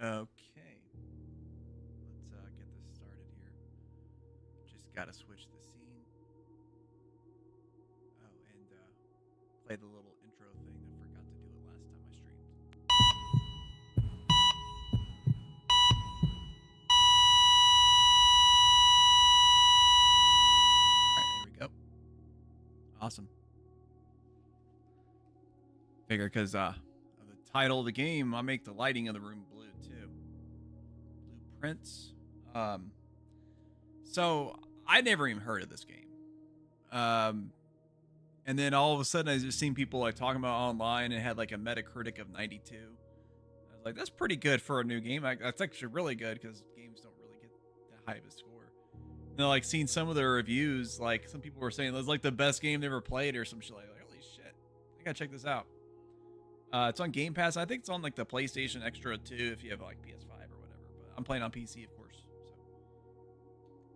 Okay. Let's get this started here. Just gotta switch the scene. Oh, and play the little intro thing. I forgot to do it last time I streamed. All right, there we go. Awesome. Figure because of the title of the game, I make the lighting of the room blue too. Blueprints. Um, so I never even heard of this game. And then all of a sudden, I just seen people like talking about it online and it had like a Metacritic of 92. I was like, that's pretty good for a new game. That's actually really good because games don't really get that high of a score. And then, like, seeing some of the reviews, like some people were saying it was like the best game they ever played or some shit. Like, holy shit, I gotta check this out. It's on Game Pass. I think it's on like the PlayStation Extra too if you have like PS5 or whatever. But I'm playing on PC, of course.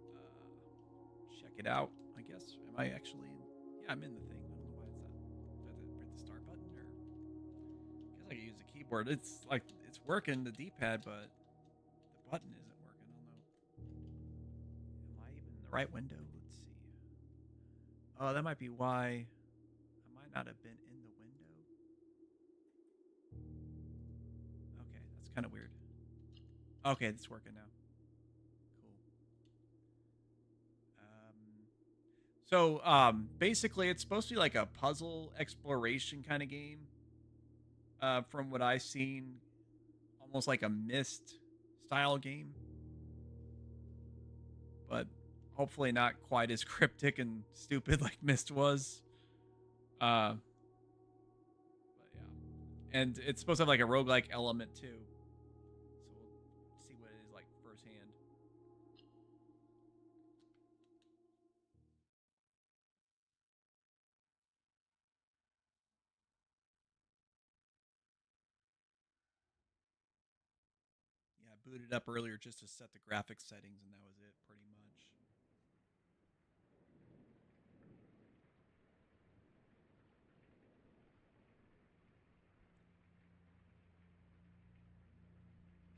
So check it out. I guess. Am I actually in? Yeah, I'm in the thing. I don't know why it's that. Do I have to hit the start button or? I guess I can use the keyboard. It's like it's working the D-pad, but the button isn't working. I don't know. Am I even in the right window? Let's see. Oh, that might be why I might not have been in the window. Okay, that's kind of weird. Okay, it's working now. Cool. Basically, it's supposed to be like a puzzle exploration kind of game. From what I've seen, almost like a Myst style game, but hopefully not quite as cryptic and stupid like Myst was. Uh, but yeah, and it's supposed to have like a roguelike element too. So we'll see what it is like firsthand. Yeah, I booted up earlier just to set the graphics settings, and that was it pretty much.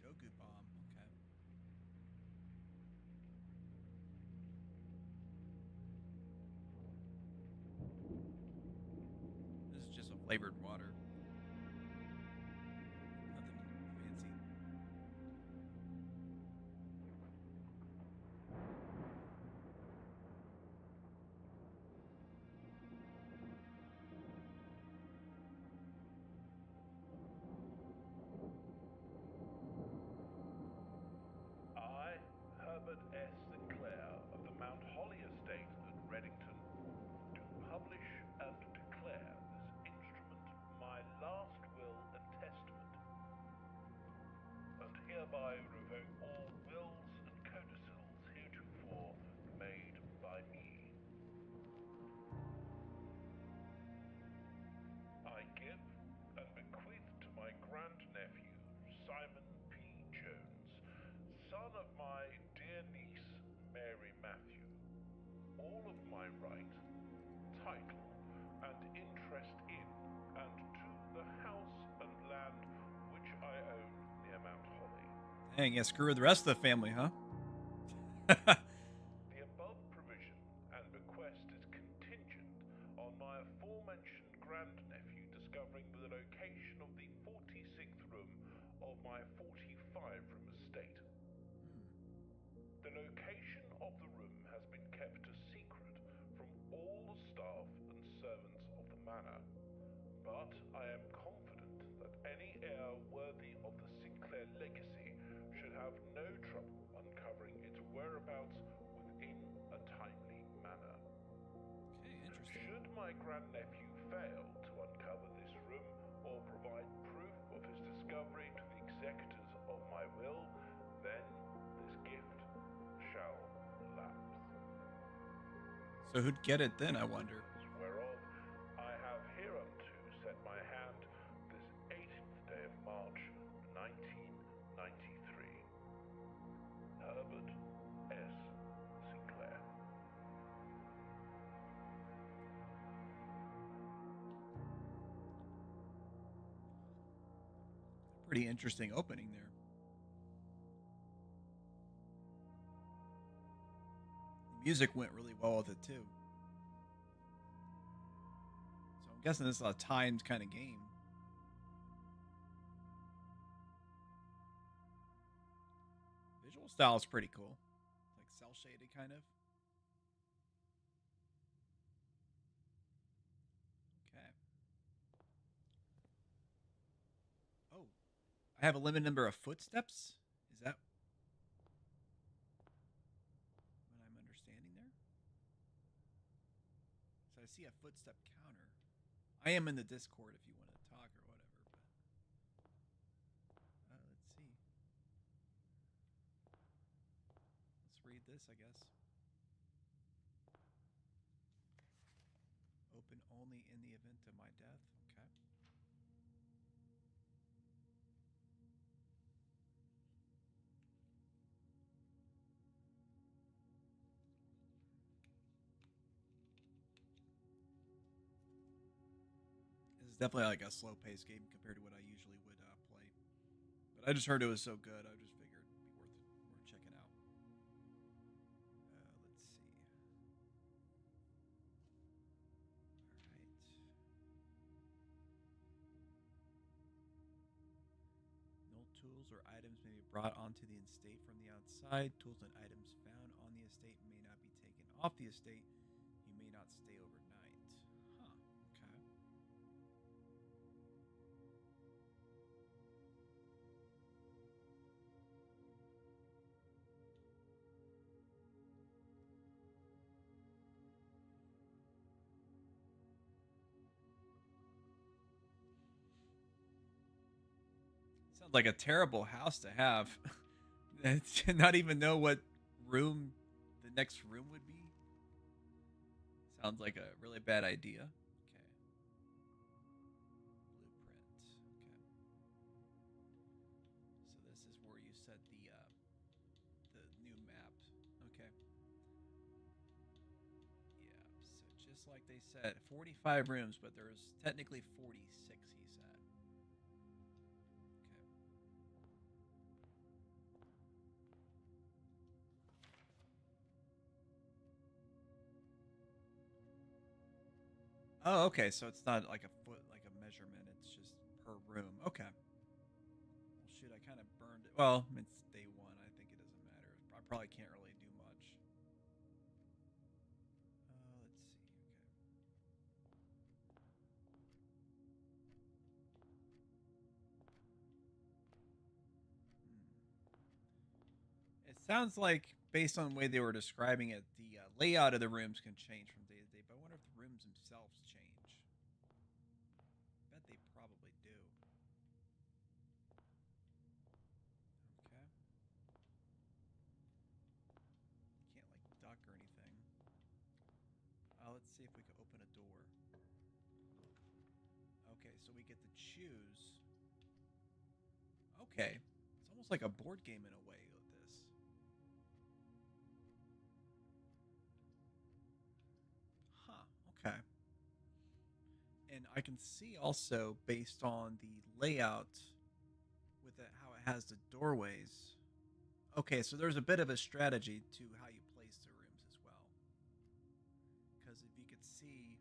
Dogu Bomb. Okay. This is just a flavored water. Nothing fancy. I, Herbert S. Sinclair of the Mount Holly Estate at Reddington, do publish and declare this instrument my last will and testament, and hereby revoke all wills and codicils heretofore made by me. I give and bequeath to my grandnephew, Simon P. Jones, son of my dear niece, Mary Matthew, all of my right, title, and interest in, and to the house and land which I own near Mount Holly. Dang, yeah, screw the rest of the family, huh? The above provision and bequest is contingent on my aforementioned grandnephew discovering the location of the 46th room of my 45-room estate. The location of the room has been kept a secret from all the staff and servants of the manor, but I am confident that any heir worthy of the Sinclair legacy should have no trouble uncovering its whereabouts within a timely manner. Okay, interesting. Should my grandnephew fail to uncover this room or provide proof of his discovery to the executors of my will, then this gift shall lapse. So who'd get it then, I wonder? Whereof I have hereunto set my hand this 18th day of March, 1993. Herbert S. Sinclair. Pretty interesting opening there. music went really well with it too. So I'm guessing this is a timed kind of game. Visual style is pretty cool, like cell shaded kind of. Okay. Oh, I have a limited number of footsteps. Is that what I'm understanding there? So I see a footstep counter. I am in the Discord if you want to talk or whatever. But let's see. Let's read this, I guess. Open only in the event of my death. Okay. This is definitely like a slow-paced game compared to what I usually would play. But I just heard it was so good, I just figured it'd be worth checking out. Let's see. All right. No tools or items may be brought onto the estate from the outside. Tools and items found on the estate may not be taken off the estate. You may not stay overnight. Huh. Okay. Sounds like a terrible house to have. To not even know what room the next room would be. Sounds like a really bad idea. Okay. Blueprint. Okay. So this is where you set the new map. Okay. Yeah. So just like they said, 45 rooms, but there's technically 46. He said. Okay. Oh, okay. So it's not like a foot, like a measurement. It's just per room. Okay. Well, shoot, I kind of burned it. Well, it's day one. I think it doesn't matter. I probably can't really do much. Let's see. Okay. It sounds like, based on the way they were describing it, the layout of the rooms can change from day to day. But I wonder if the rooms themselves change. I bet they probably do. Okay. Can't like duck or anything. Let's see if we can open a door. Okay, so we get to choose. Okay, it's almost like a board game in a way with this. Huh. Okay. And I can see also based on the layout with it, how it has the doorways. Okay, so there's a bit of a strategy to how you place the rooms as well. Because if you could see,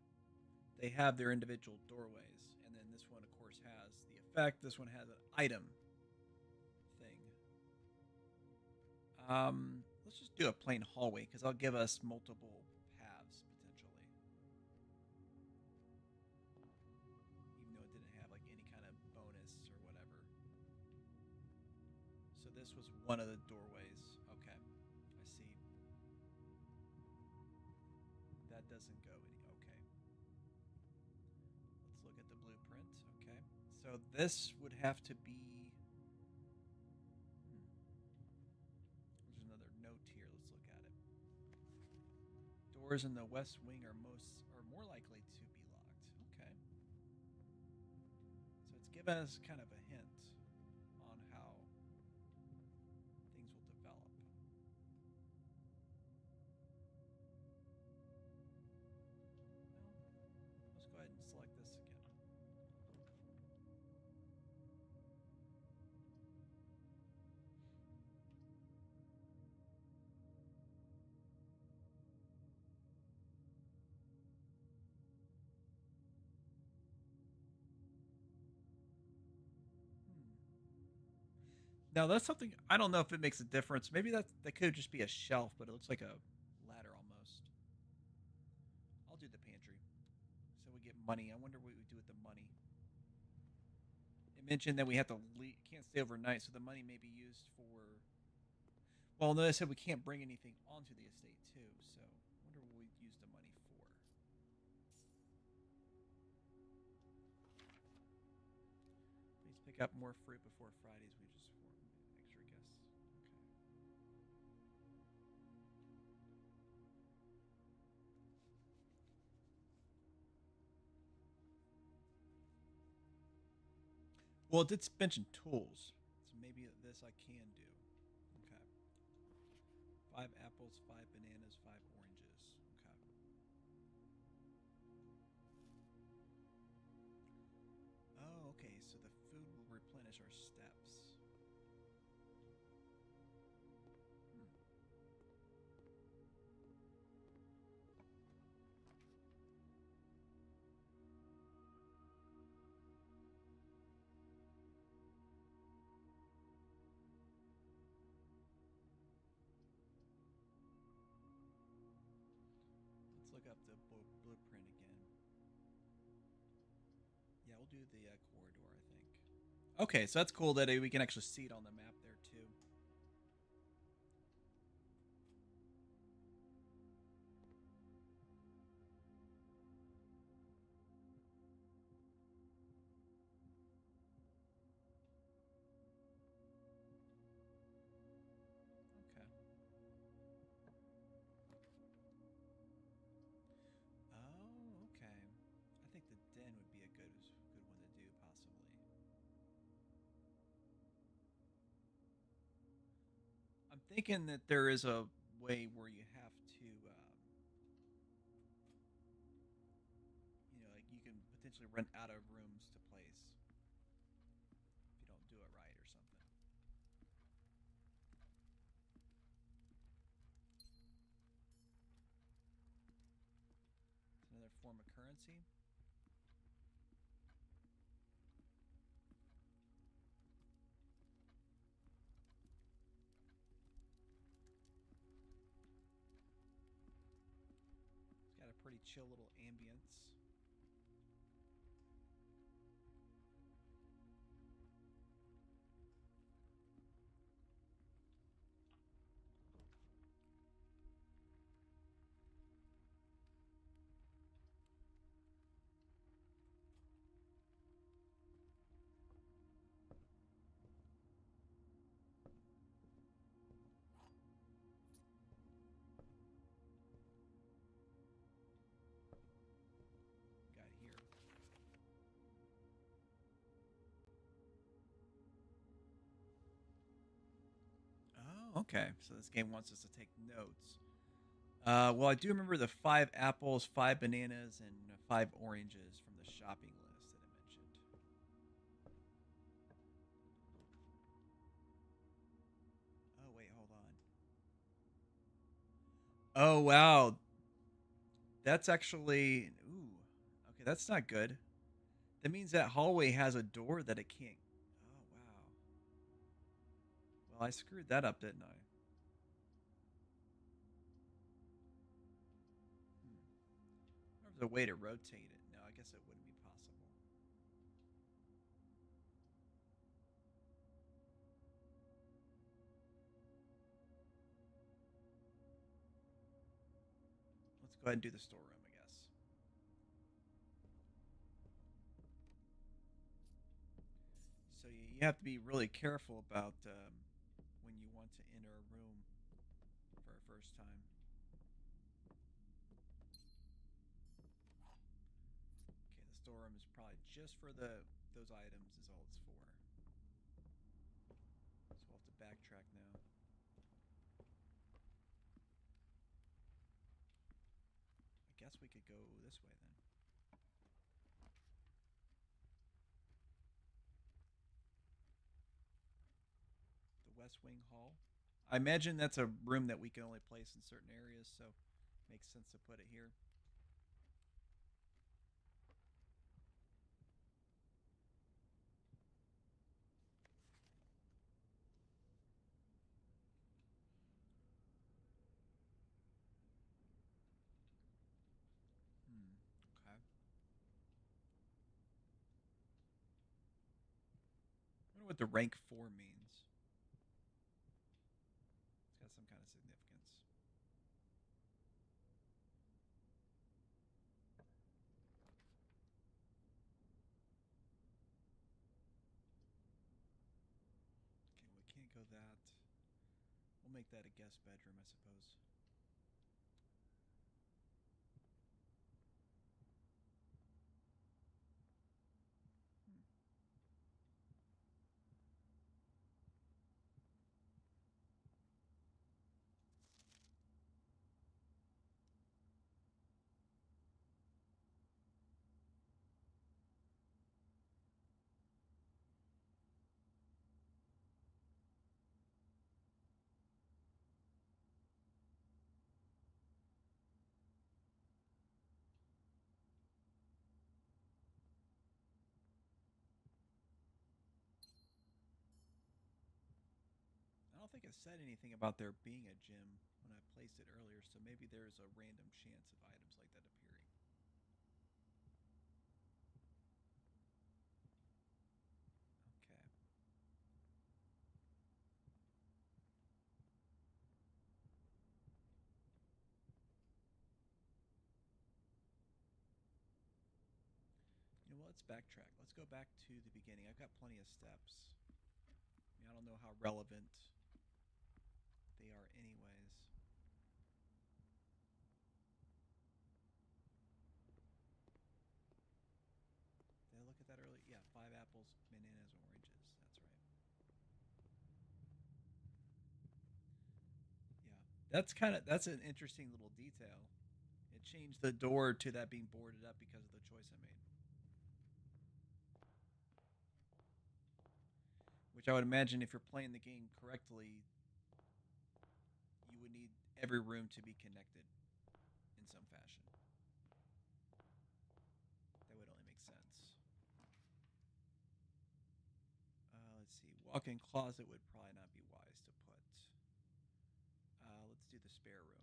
they have their individual doorways, and then this one, of course, has the effect. This one has an item thing. Let's just do a plain hallway because that'll give us multiple paths potentially. Even though it didn't have like any kind of bonus or whatever. So this was one of the doorways. Okay, I see. That doesn't go any. Okay. Let's look at the blueprint. Okay. So this would have to be. There's another note here. Let's look at it. Doors in the west wing are more likely to be locked. Okay. So it's given us kind of a hint on how things will develop. Well, let's go ahead and select this again. Now that's something I don't know if it makes a difference. Maybe that could just be a shelf, but it looks like a ladder almost. I'll do the pantry. So we get money. I wonder what we do with the money. It mentioned that we have to can't stay overnight, so the money may be used for. Well, no, I said we can't bring anything onto the estate too. So I wonder what we use the money for. Please pick up more fruit before Friday's wages for extra guests. Okay. Well, it did mention tools, so maybe this I can do. Okay. 5 apples, 5 bananas, 5 oranges. Okay. Oh, okay. So the food will replenish our steps. Hmm. Let's look up the blueprint again. Yeah, we'll do the corridor, I think. Okay, so that's cool that we can actually see it on the map there too. Okay. Oh, okay. I think the den would be a good one to do possibly. I'm thinking that there is a way where you have to, like you can potentially run out of rooms to place if you don't do it right or something. It's another form of currency. It's got a pretty chill little ambience. Got here. Oh, okay. So this game wants us to take notes. Well, I do remember the 5 apples, 5 bananas, and 5 oranges from the shopping list that I mentioned. Oh, wait, hold on. Oh, wow. That's actually. Ooh. Okay, that's not good. That means that hallway has a door that it can't. Oh, wow. Well, I screwed that up, didn't I? Hmm. There's a way to rotate it. No, I guess it wouldn't be possible. Let's go ahead and do the storeroom, I guess. So you have to be really careful about when you want to enter a room for a first time. Okay, the storeroom is probably just for those items is all it's for. So we'll have to backtrack now. I guess we could go this way then. The West Wing Hall. I imagine that's a room that we can only place in certain areas, so it makes sense to put it here. what the rank 4 means. It's got some kind of significance. Okay, we can't go that. We'll make that a guest bedroom, I suppose. Hmm. I don't think it said anything about there being a gym when I placed it earlier, so maybe there's a random chance of items like that appearing. Okay. You know what? Let's backtrack. Let's go back to the beginning. I've got plenty of steps. I mean, I don't know how relevant they are, anyways. Did I look at that earlier? Yeah, 5 apples, bananas, oranges. That's right. Yeah, that's an interesting little detail. It changed the door to that being boarded up because of the choice I made. Which I would imagine if you're playing the game correctly, you would need every room to be connected in some fashion. That would only make sense. Let's see. Walk-in closet would probably not be wise to put. Let's do the spare room.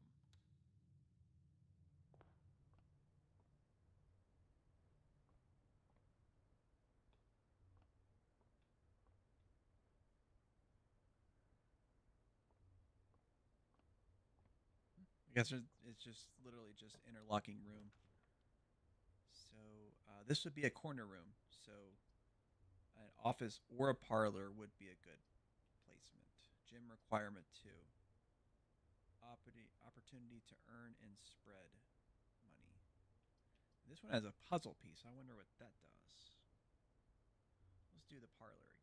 I guess it's just literally just interlocking room. So this would be a corner room. So an office or a parlor would be a good placement. Gym requirement 2. Opportunity to earn and spread money. This one has a puzzle piece. I wonder what that does. Let's do the parlor again.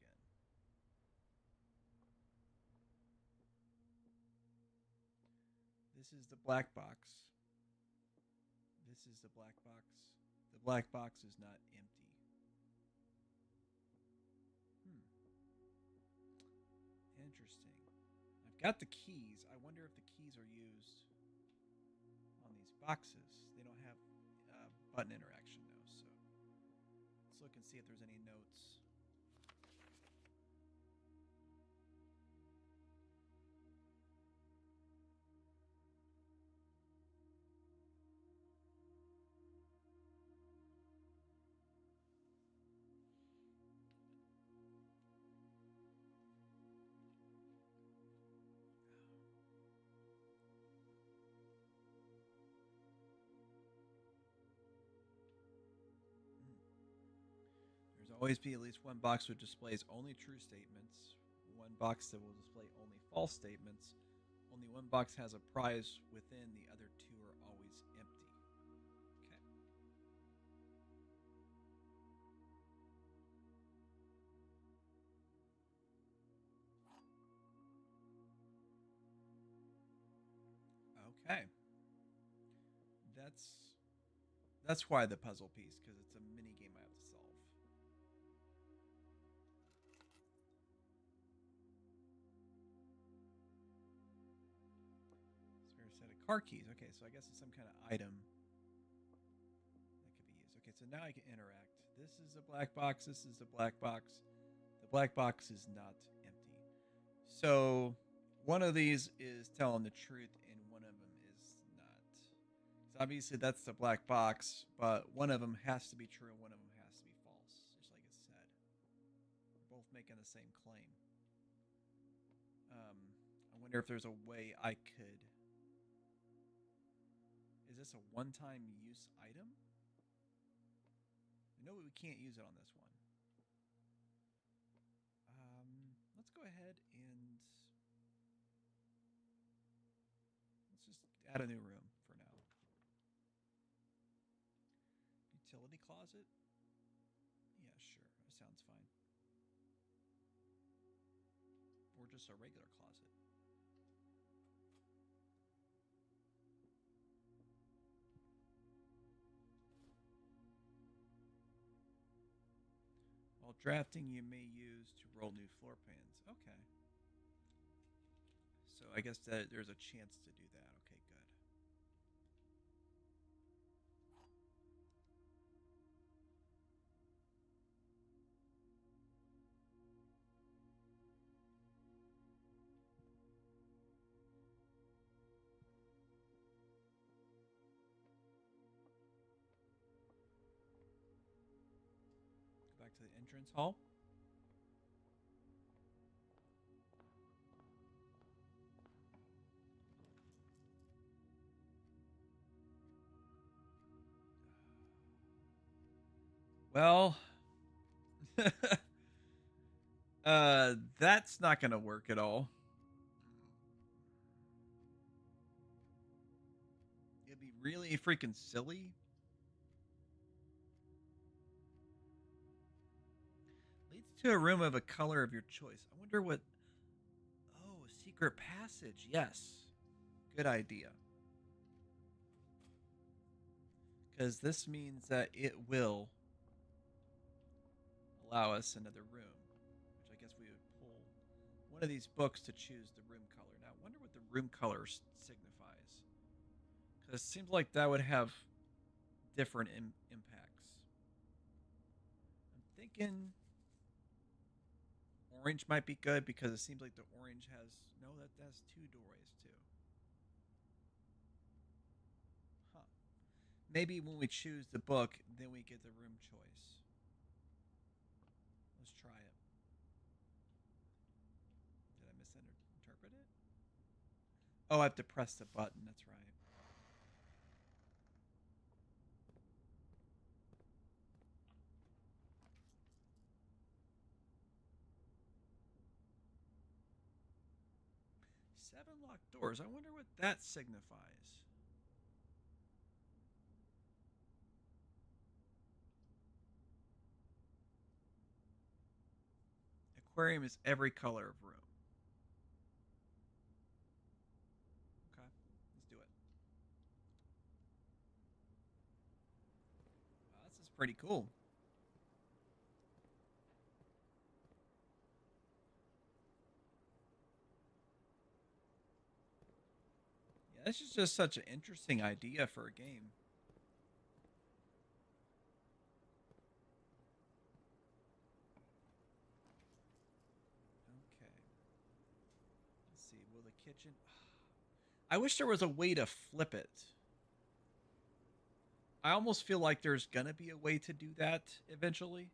This is the black box. This is the black box. The black box is not empty. Hmm. Interesting. I've got the keys. I wonder if the keys are used on these boxes. They don't have button interaction though, so let's look and see if there's any notes. There's always be at least one box that displays only true statements, one box that will display only false statements. Only one box has a prize within, the other 2 are always empty. Okay. Okay. That's why the puzzle piece, because it's a mini game I have to solve. Spare set of car keys. Okay, so I guess it's some kind of item that could be used. Okay, so now I can interact. This is a black box. This is a black box. The black box is not empty. So one of these is telling the truth, and one of them is not. So obviously that's the black box, but one of them has to be true, and one of them has to be false, just like it said. We're both making the same wonder if there's a way I could. Is this a one-time use item? No, we can't use it on this one. Let's go ahead and let's just add a new room for now. Utility closet? Yeah, sure. That sounds fine. Or just a regular closet. While drafting, you may use to roll new floor plans. Okay. So I guess that there's a chance to do that. Okay, good. Go back to the entrance hall. Well, that's not gonna work at all. It'd be really freaking silly. Leads to a room of a color of your choice. I wonder what. Oh, a secret passage. Yes, good idea. Because this means that it will allow us another room, which I guess we would pull one of these books to choose the room color. Now, I wonder what the room color signifies, because it seems like that would have different impacts. I'm thinking orange might be good because it seems like the orange has no, that's two doorways too. Huh. Maybe when we choose the book, then we get the room choice. Let's try it. Did I misinterpret it? Oh, I have to press the button. That's right. 7 locked doors. I wonder what that signifies. Aquarium is every color of room. Okay, let's do it. Wow, this is pretty cool. Yeah, this is just such an interesting idea for a game. Okay. Let's see. Will the kitchen. I wish there was a way to flip it. I almost feel like there's going to be a way to do that eventually.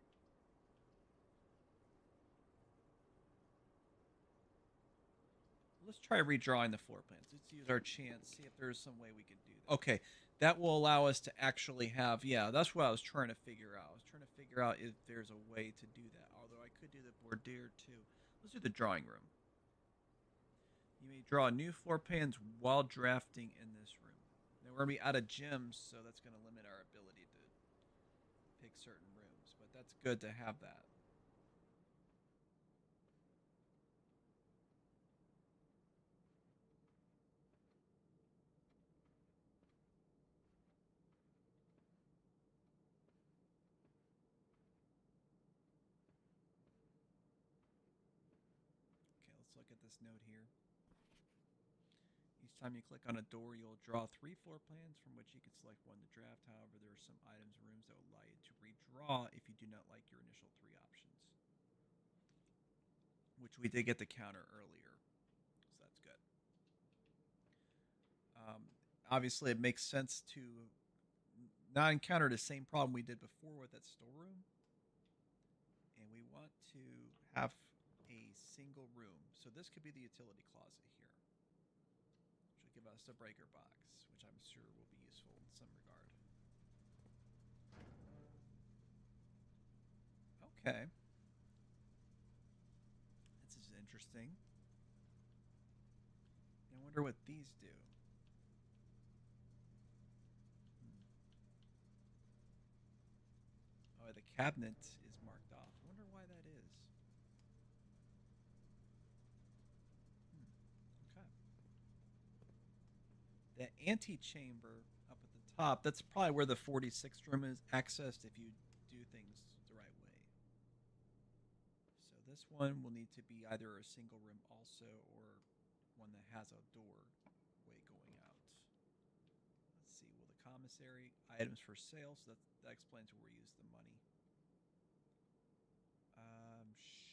Let's try redrawing the floor plans. Let's use our chance, see if there's some way we can do that. Okay, that will allow us to actually have, yeah, that's what I was trying to figure out. I was trying to figure out if there's a way to do that, although I could do the border too. Let's do the drawing room. You may draw new floor plans while drafting in this room. Now we're going to be out of gems, so that's going to limit our ability to pick certain rooms, but that's good to have that. Okay, let's look at this note here. Each time you click on a door, you'll draw 3 floor plans from which you can select one to draft. However, there are some items or rooms that will allow you to redraw if you do not like your initial 3 options. Which we did get the counter earlier, so that's good. Obviously, it makes sense to not encounter the same problem we did before with that storeroom. And we want to have a single room. So this could be the utility closet here. give us a breaker box, which I'm sure will be useful in some regard. Okay. This is interesting. I wonder what these do. Oh, the cabinet is marked off. I wonder why that is. Okay. The antechamber up at the top, that's probably where the 46th room is accessed if you do things the right way. So this one will need to be either a single room also or one that has a door way going out. Let's see, will the commissary items for sale, so that explains where we use the money.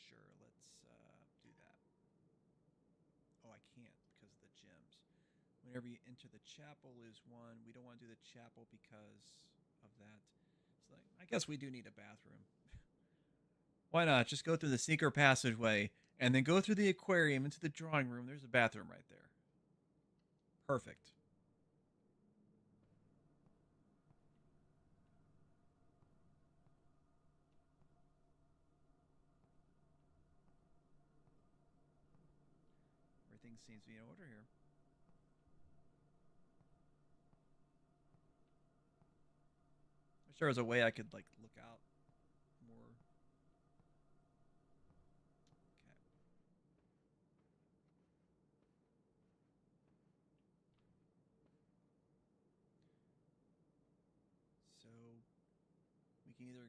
Sure, let's do that. Oh, I can't because of the gems. Whenever you enter the chapel, lose one. We don't want to do the chapel because of that. It's like, I guess we do need a bathroom. Why not? Just go through the secret passageway and then go through the aquarium into the drawing room. There's a bathroom right there. Perfect. Everything seems to be in order here. I wish there was a way I could like look out more. Okay. So we can either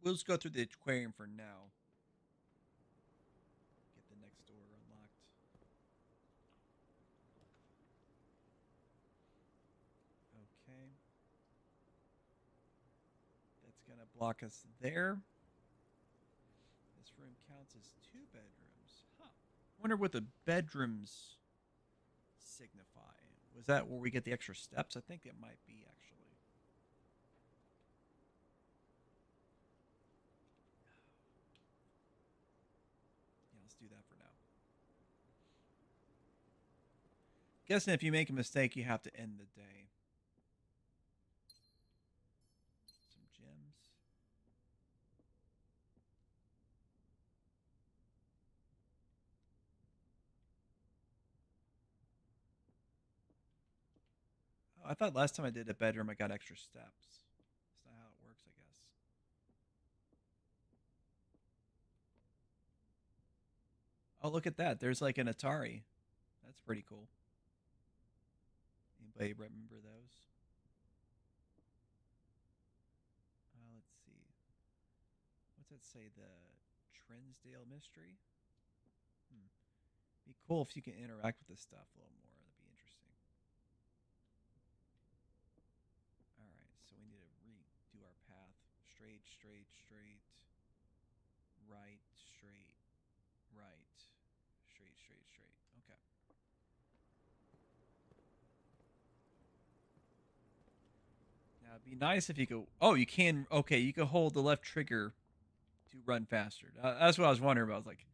we'll just go through the aquarium for now. Get the next door unlocked. Okay. That's going to block us there. This room counts as 2 bedrooms. Huh. I wonder what the bedrooms signify. Was that where we get the extra steps? I think it might be, actually. Yeah, let's do that for now. Guessing if you make a mistake, you have to end the day. Some gems. Oh, I thought last time I did a bedroom, I got extra steps. That's not how it works, I guess. Oh, look at that. There's like an Atari. That's pretty cool. Anybody remember those? Let's see. What's that say? The Trensdale Mystery? Be cool if you can interact with this stuff a little more. That'd be interesting. All right, so we need to redo our path. Straight, straight, straight. Right, straight, right. Straight, straight, straight. Okay. Now it'd be nice if you could. Oh, you can. Okay, you can hold the left trigger to run faster. That's what I was wondering about. I was like,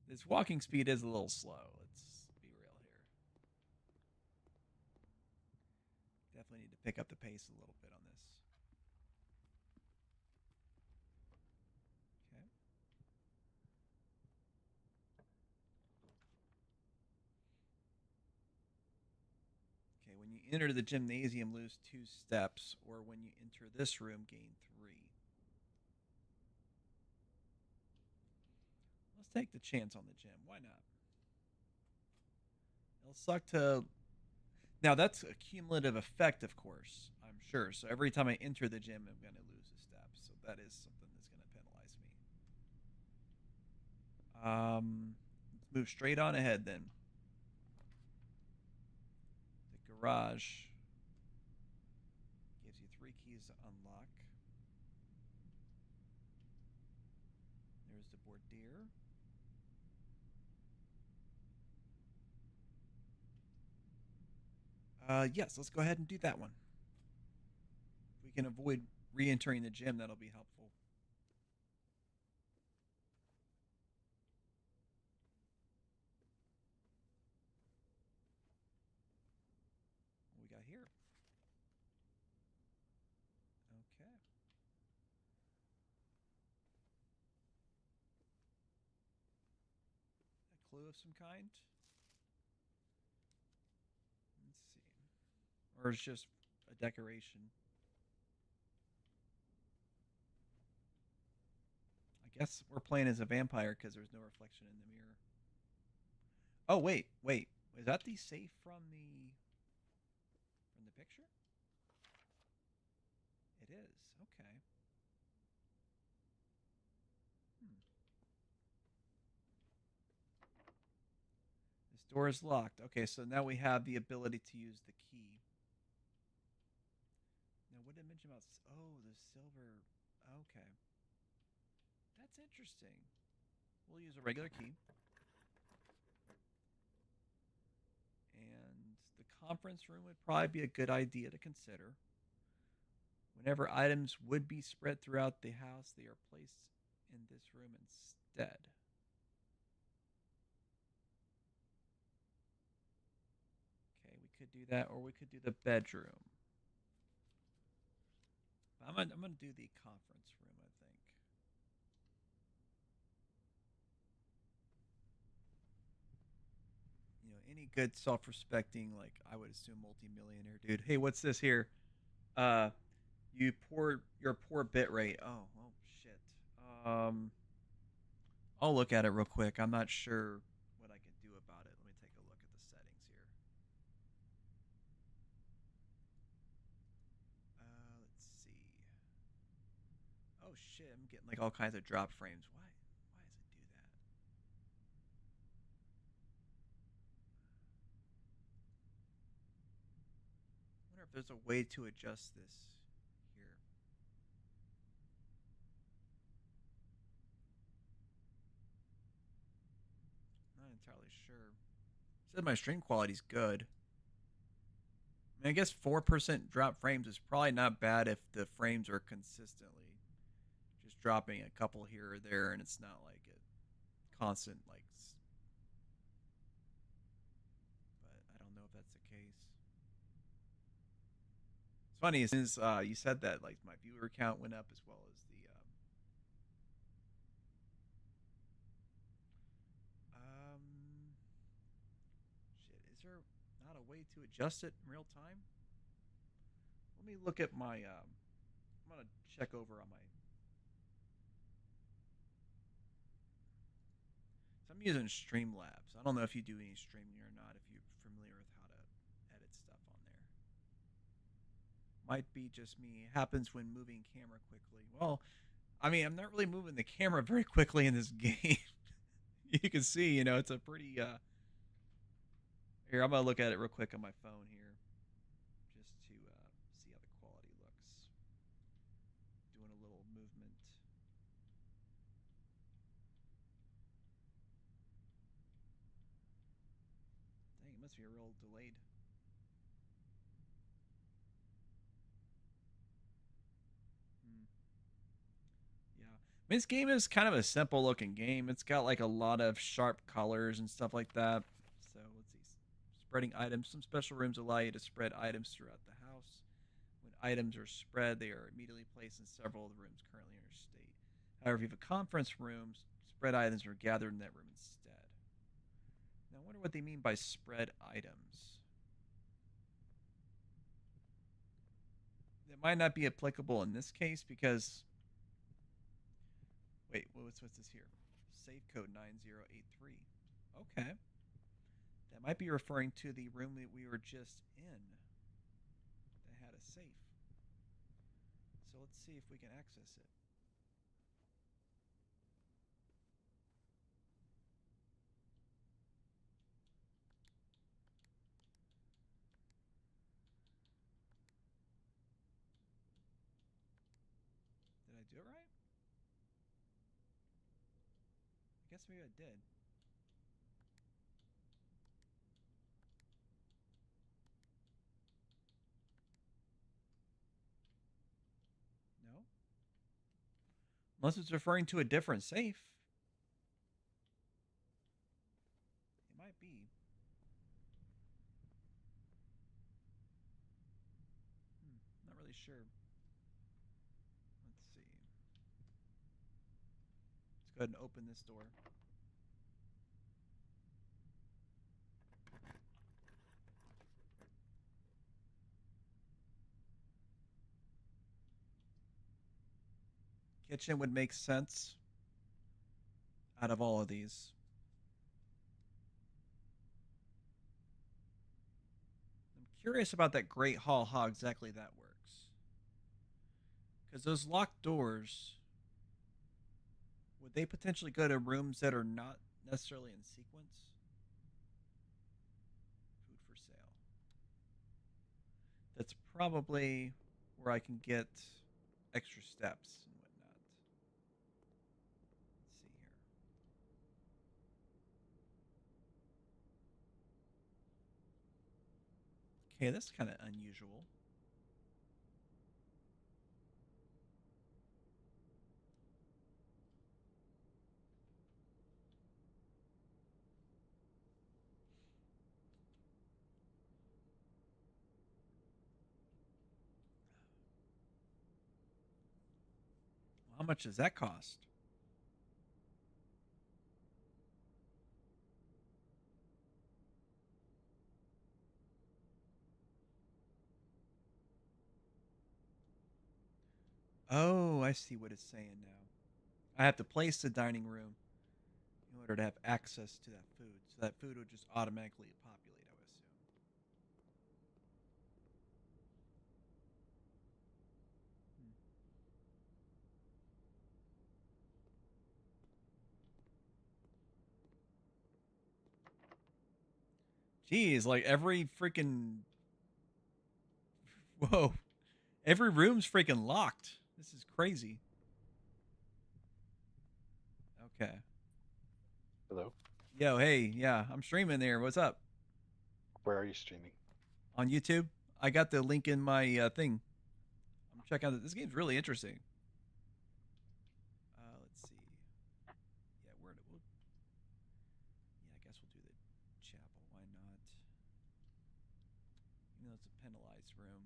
this walking speed is a little slow. Let's be real here. Definitely need to pick up the pace a little bit on this. Okay. Okay, when you enter the gymnasium, lose 2 steps, or when you enter this room, gain 3. Let's take the chance on the gym. Why not? It'll suck to. Now, that's a cumulative effect, of course, I'm sure. So every time I enter the gym, I'm going to lose a step. So that is something that's going to penalize me. Let's move straight on ahead then. The garage gives you 3 keys to unlock. There's the Bordier. Yes, let's go ahead and do that one. If we can avoid re-entering the gym, that'll be helpful. glue of some kind. Let's see. Or it's just a decoration. I guess we're playing as a vampire because there's no reflection in the mirror. Oh wait. Is that the safe from the picture? It is. Okay. Hmm. This door is locked. Okay, so now we have the ability to use the key. Now, what did it mention about? Oh, the silver. Okay, that's interesting. We'll use a regular key. And the conference room would probably be a good idea to consider. Whenever items would be spread throughout the house, they are placed in this room instead. Okay, we could do that, or we could do the bedroom. I'm gonna do the conference room, I think. Any good self-respecting, like I would assume multimillionaire dude. Hey, what's this here? Uh, your poor bit rate. Oh shit. Um, I'll look at it real quick. I'm not sure what I can do about it. Let me take a look at the settings here. Let's see. Oh shit, I'm getting like all kinds of drop frames. Why? Why does it do that? I wonder if there's a way to adjust this here. Not entirely sure. It said my stream quality's good. I mean, I guess 4% drop frames is probably not bad if the frames are consistently just dropping a couple here or there, and it's not like a constant like. But I don't know if that's the case. It's funny since you said that, like my viewer count went up as well as the. Shit, is there not a way to adjust it in real time? Let me look at my. I'm gonna check over on my. So I'm using Streamlabs. I don't know if you do any streaming or not. If you're familiar with how to edit stuff on there. Might be just me. It happens when moving camera quickly. Well, I mean, I'm not really moving the camera very quickly in this game. You can see, it's a pretty. Here, I'm gonna look at it real quick on my phone here, just to see how the quality looks. Doing a little movement. Dang, it must be a real delayed. Hmm. Yeah. I mean, this game is kind of a simple looking game. It's got like a lot of sharp colors and stuff like that. So let's see. Spreading items. Some special rooms allow you to spread items throughout the house. When items are spread, they are immediately placed in several of the rooms currently in your state. However, if you have a conference room, spread items are gathered in that room instead. Now, I wonder what they mean by spread items. It might not be applicable in this case because wait, what's this here? Safe code 9083. Okay. That might be referring to the room that we were just in that had a safe. So let's see if we can access it. Did I do it right? I guess maybe I did. No? Unless it's referring to a different safe. It might be. Not really sure. Let's see. Let's go ahead and open this door. Kitchen would make sense out of all of these. I'm curious about that Great Hall, how exactly that works. Because those locked doors, would they potentially go to rooms that are not necessarily in sequence? Food for sale. That's probably where I can get extra steps and whatnot. Let's see here. Okay, that's kind of unusual. How much does that cost? Oh, I see what it's saying now. I have to place the dining room in order to have access to that food. So that food would just automatically populate, I would assume. Hmm. Geez, like every freaking. Whoa. Every room's freaking locked. This is crazy. Okay. Hello? Yo, hey, yeah, I'm streaming there. What's up? Where are you streaming? On YouTube? I got the link in my thing. I'm checking out. This game's really interesting. Let's see. Yeah, yeah, I guess we'll do the chapel. Why not? You know, it's a penalized room.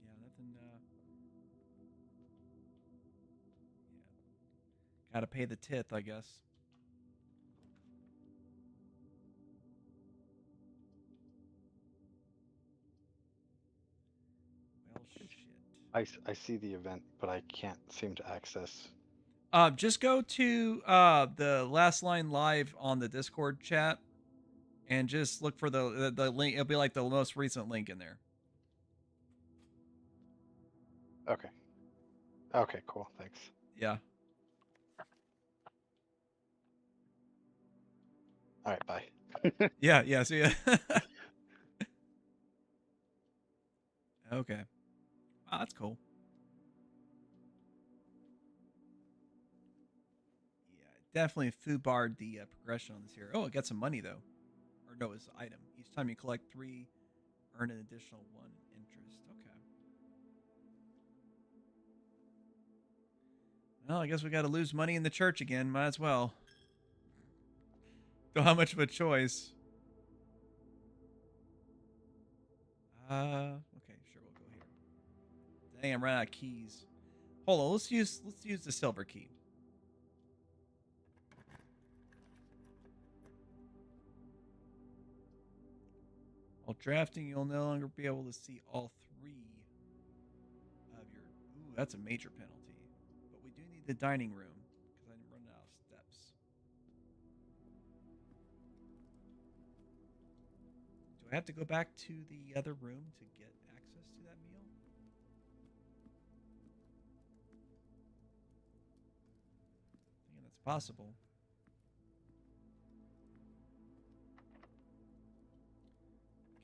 Yeah, nothing. Yeah, gotta pay the tithe, I guess. Well, shit. I see the event, but I can't seem to access. Just go to the last line live on the Discord chat, and just look for the link. It'll be like the most recent link in there. Okay. Okay, cool. Thanks. Yeah. All right, bye. Yeah. Yeah. See ya. Okay. Oh, that's cool. Yeah, definitely food barred the progression on this here. Oh, I got some money though. Or no, it's an item. Each time you collect 3, earn an additional 1 interest. Okay. Well, I guess we got to lose money in the church again. Might as well. Don't have much of a choice. Okay, sure, we'll go here. Dang, I'm running out of keys. Hold on, let's use the silver key. While drafting, you'll no longer be able to see all 3 of your. Ooh, that's a major penalty. But we do need the dining room because I'm running out of steps. Do I have to go back to the other room to get access to that meal? I think that's possible.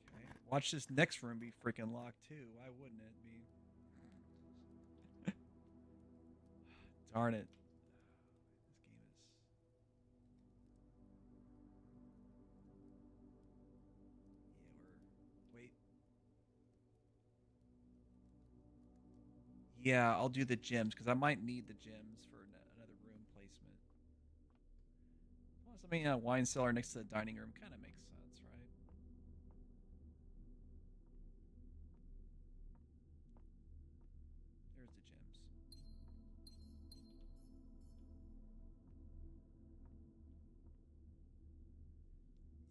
Okay. Watch this next room be freaking locked too. Why wouldn't it be? Darn it. This game is. Yeah, wait. Yeah, I'll do the gems because I might need the gems for another room placement. Plus, I mean, a wine cellar next to the dining room kind of makes sense, right? There's the gems.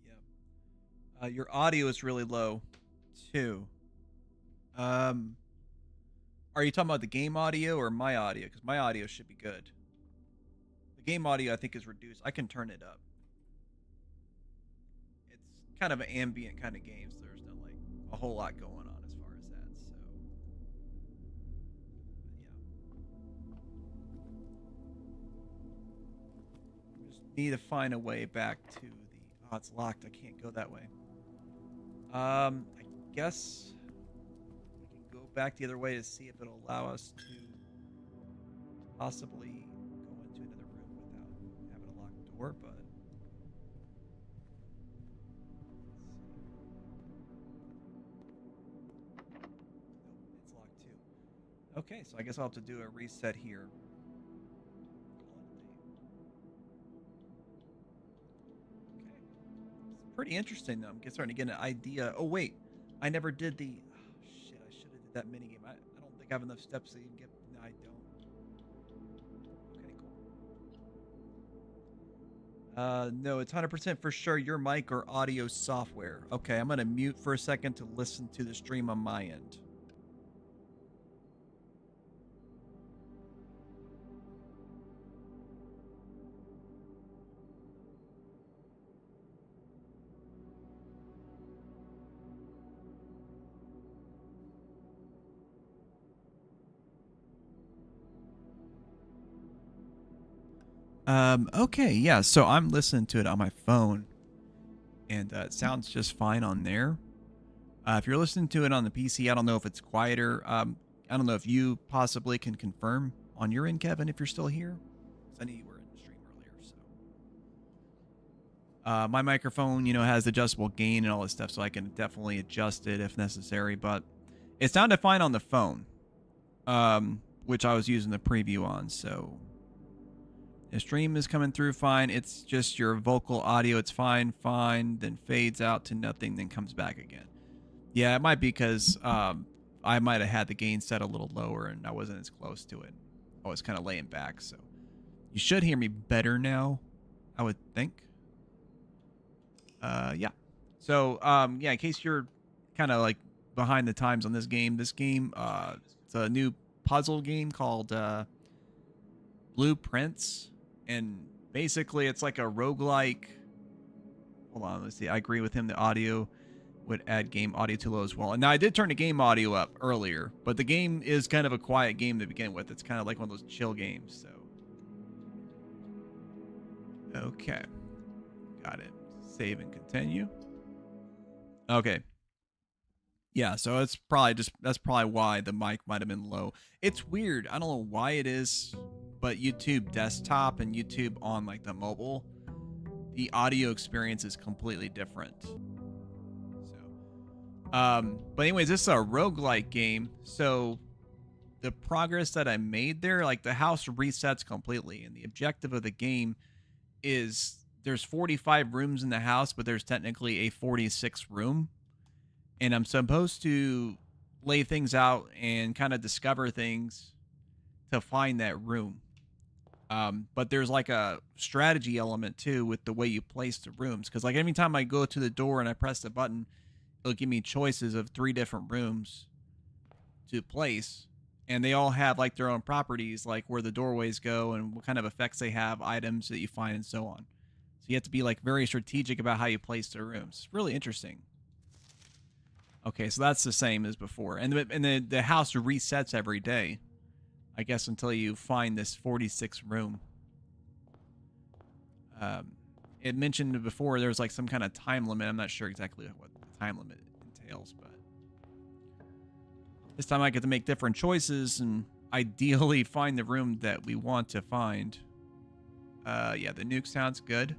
Yep. Your audio is really low, too. Um, are you talking about the game audio or my audio? Because my audio should be good. The game audio, I think, is reduced. I can turn it up. It's kind of an ambient kind of game, so there's no like a whole lot going on as far as that. So, yeah, just need to find a way back to the. Oh, it's locked. I can't go that way. I guess we can go back the other way to see if it'll allow us to possibly go into another room without having a locked door, but. It's locked too. Okay, so I guess I'll have to do a reset here. Okay. It's pretty interesting though. I'm starting to get an idea. Oh wait, I never did the. Oh, shit, I should have did that mini game. I don't think I have enough steps so you can get. No, I don't. Okay, cool. No, it's 100% for sure your mic or audio software. Okay, I'm gonna mute for a second to listen to the stream on my end. Okay, yeah, so I'm listening to it on my phone, and it sounds just fine on there. If you're listening to it on the PC, I don't know if it's quieter. I don't know if you possibly can confirm on your end, Kevin, if you're still here. 'Cause I knew you were in the stream earlier, so. My microphone, has adjustable gain and all this stuff, so I can definitely adjust it if necessary, but it sounded fine on the phone, which I was using the preview on, so. The stream is coming through fine. It's just your vocal audio. It's fine, then fades out to nothing, then comes back again. Yeah, it might be because I might have had the gain set a little lower and I wasn't as close to it. I was kind of laying back, so. You should hear me better now, I would think. Yeah. So, yeah, in case you're kind of like behind the times on this game, it's a new puzzle game called Blueprints. And basically, it's like a roguelike. Hold on, let's see. I agree with him. The audio would add game audio too low as well. And now I did turn the game audio up earlier, but the game is kind of a quiet game to begin with. It's kind of like one of those chill games. So, okay, got it. Save and continue. Okay. Yeah, so that's probably why the mic might have been low. It's weird. I don't know why it is, but YouTube desktop and YouTube on like the mobile, the audio experience is completely different. So, but anyways, this is a roguelike game. So the progress that I made there, like the house resets completely, and the objective of the game is there's 45 rooms in the house, but there's technically a 46th room. And I'm supposed to lay things out and kind of discover things to find that room. But there's like a strategy element too with the way you place the rooms. Because like every time I go to the door and I press the button, it'll give me choices of 3 different rooms to place. And they all have like their own properties, like where the doorways go and what kind of effects they have, items that you find, and so on. So you have to be like very strategic about how you place the rooms. It's really interesting. Okay, so that's the same as before. And the house resets every day, I guess, until you find this 46th room. It mentioned before there's like some kind of time limit. I'm not sure exactly what the time limit entails, but this time I get to make different choices and ideally find the room that we want to find. Yeah, the nuke sounds good.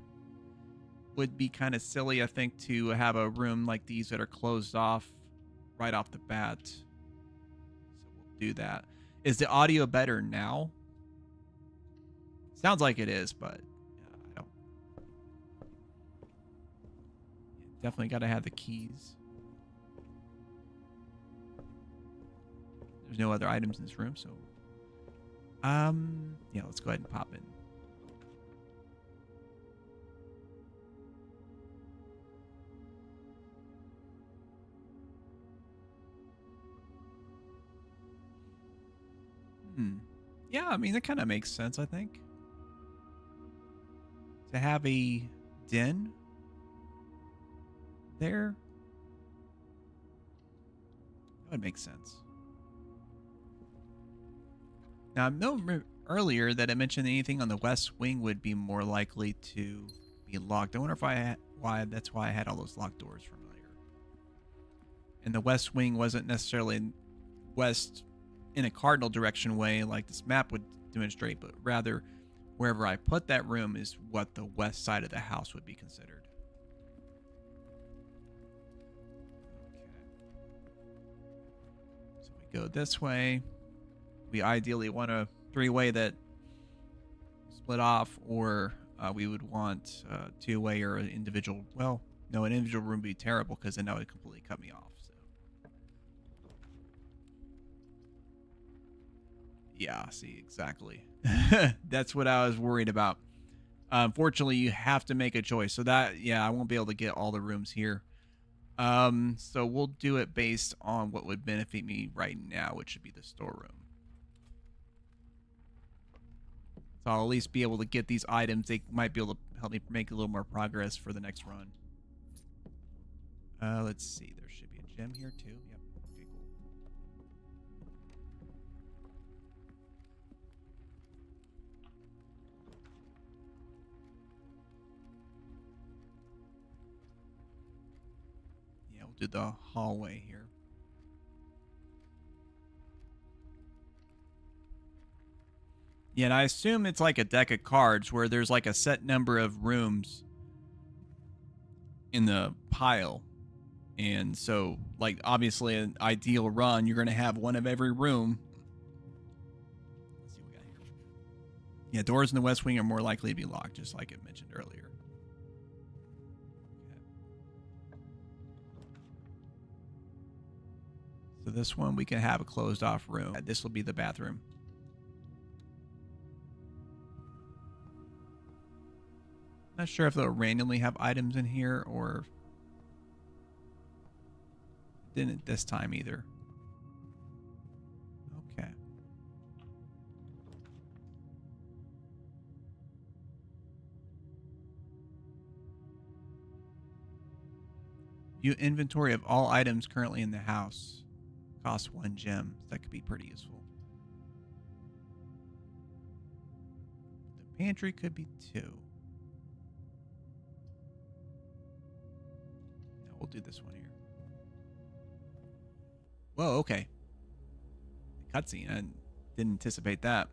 Would be kind of silly, I think, to have a room like these that are closed off right off the bat. So we'll do that. Is the audio better now? Sounds like it is, but I don't. Definitely got to have the keys. There's no other items in this room, so yeah, let's go ahead and pop in. Hmm. Yeah, I mean, that kind of makes sense, I think. To have a den there, that would make sense. Now, I know earlier that I mentioned anything on the west wing would be more likely to be locked. I wonder if why that's why I had all those locked doors from earlier. And the west wing wasn't necessarily west in a cardinal direction way like this map would demonstrate, but rather wherever I put that room is what the west side of the house would be considered. Okay. So we go this way. We ideally want a three-way that split off, or we would want two-way or an individual. Well, no, an individual room would be terrible because then that would completely cut me off. So, yeah, see, exactly. That's what I was worried about. Unfortunately, you have to make a choice. So that, yeah, I won't be able to get all the rooms here. So we'll do it based on what would benefit me right now, which would be the storeroom. So I'll at least be able to get these items. They might be able to help me make a little more progress for the next run. Let's see. There should be a gem here too. Yep. Okay, cool. Yeah, we'll do the hallway here. Yeah, and I assume it's like a deck of cards where there's like a set number of rooms in the pile. And so, like, obviously, an ideal run, you're going to have one of every room. Let's see what we got here. Yeah, doors in the west wing are more likely to be locked, just like it mentioned earlier. Okay. So this one, we can have a closed off room. This will be the bathroom. Not sure if they'll randomly have items in here or didn't this time either. Okay. View inventory of all items currently in the house. Costs 1 gem. That could be pretty useful. The pantry could be 2. We'll do this one here. Whoa, okay. Cutscene. I didn't anticipate that.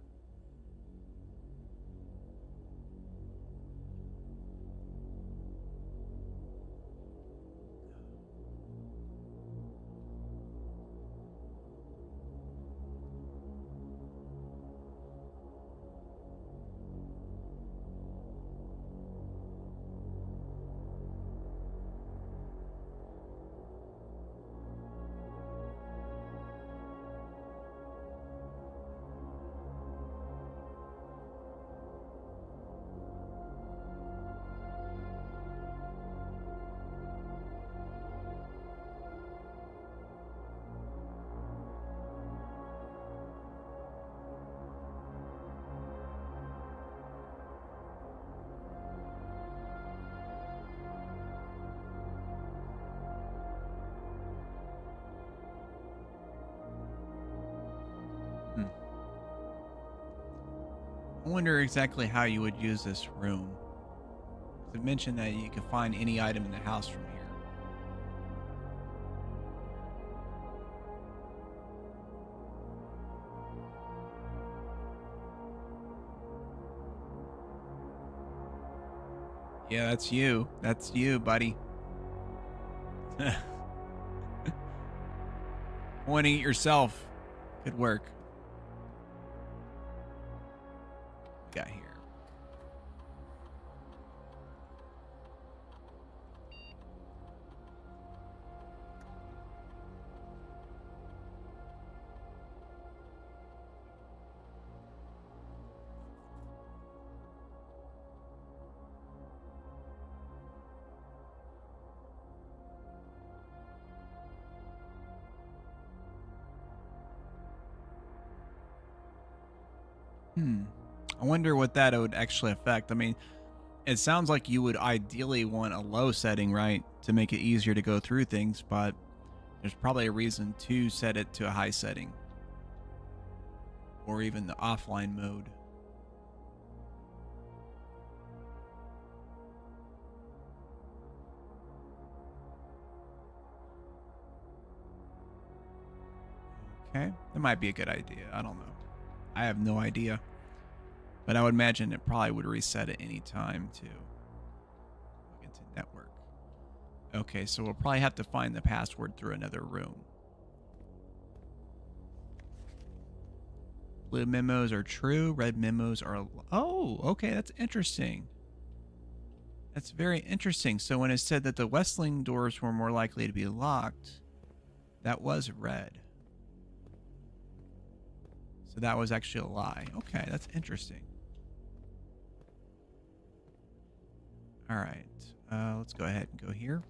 I wonder exactly how you would use this room. It mentioned that you could find any item in the house from here. Yeah, that's you. That's you, buddy. Pointing at yourself. Good work. Got here. Hmm. I wonder what that would actually affect. I mean, it sounds like you would ideally want a low setting, right? To make it easier to go through things, but there's probably a reason to set it to a high setting or even the offline mode. Okay. That might be a good idea. I don't know. I have no idea. But I would imagine it probably would reset at any time to log into network. Okay, so we'll probably have to find the password through another room. Blue memos are true. Red memos are... Oh, okay. That's interesting. That's very interesting. So when it said that the westling doors were more likely to be locked, that was red. So that was actually a lie. Okay, that's interesting. All right. Let's go ahead and go here.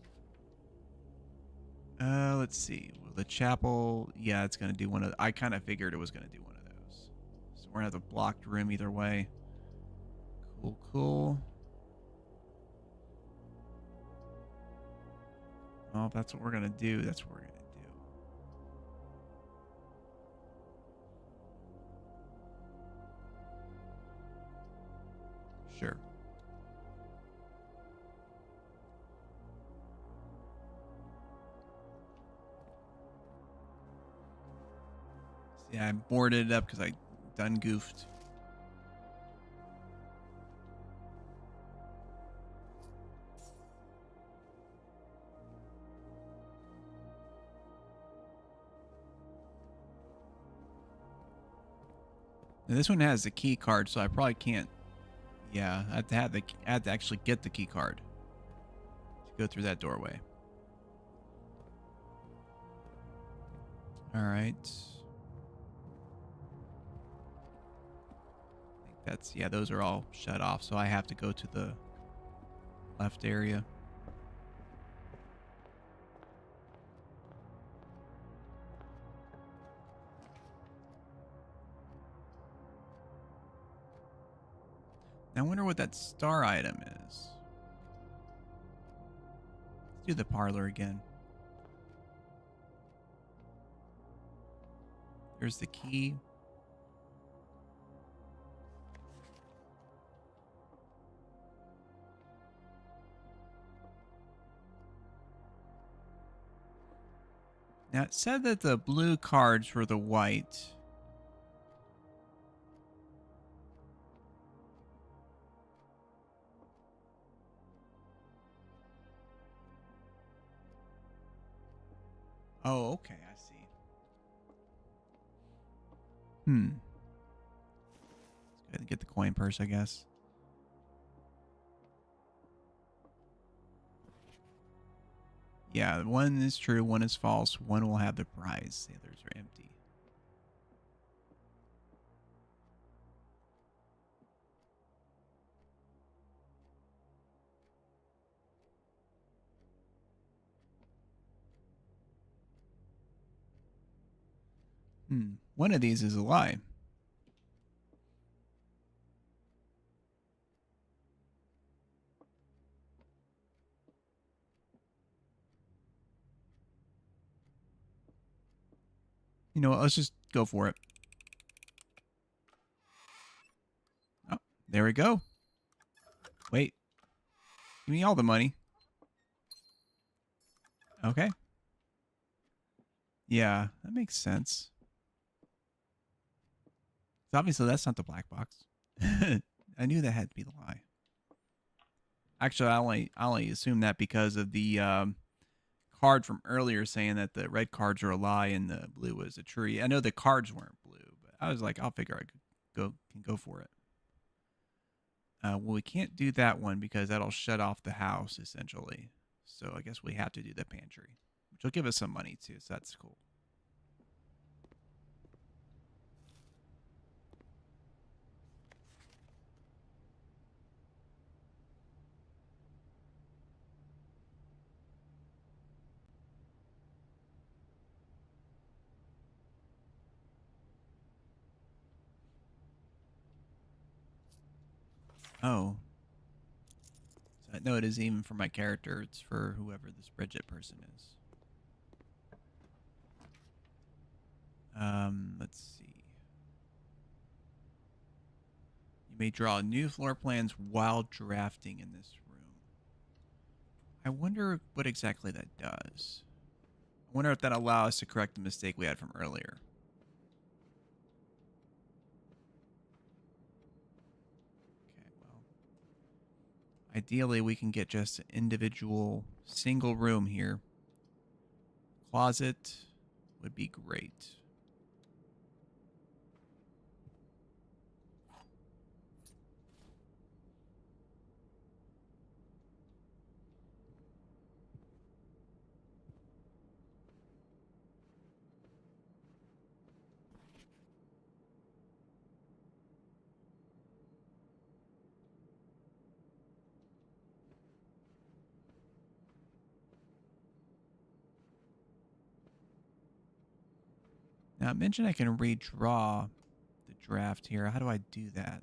Let's see. Well, the chapel, yeah, it's going to do one of... I kind of figured it was going to do one of those. So we're going to have a blocked room either way. Cool, cool. Well, if that's what we're going to do, that's what we're going to do. Sure. Yeah, I boarded it up because I done goofed. Now, this one has the key card, so I probably can't. Yeah, I had to actually get the key card to go through that doorway. All right. I think that's, yeah, those are all shut off, so I have to go to the left area. Now I wonder what that star item is. Let's do the parlor again. There's the key. Now it said that the blue cards were the white. Oh, okay, I see. Let's go ahead and get the coin purse, I guess. Yeah, one is true, one is false. One will have the prize. The others are empty. One of these is a lie. You know what? Let's just go for it. Oh, there we go. Wait. Give me all the money. Okay. Yeah, that makes sense. So obviously, that's not the black box. I knew that had to be the lie. Actually, I only assumed that because of the card from earlier saying that the red cards are a lie and the blue was a true. I know the cards weren't blue, but I was like, I'll figure I can go for it. Well, we can't do that one because that'll shut off the house essentially. So I guess we have to do the pantry, which will give us some money too. So that's cool. Oh. So, no, it isn't even for my character. It's for whoever this Bridget person is. Let's see. You may draw new floor plans while drafting in this room. I wonder what exactly that does. I wonder if that allows us to correct the mistake we had from earlier. Okay, well. Ideally, we can get just an individual single room here. Closet would be great. Now, I mentioned I can redraw the draft here. How do I do that?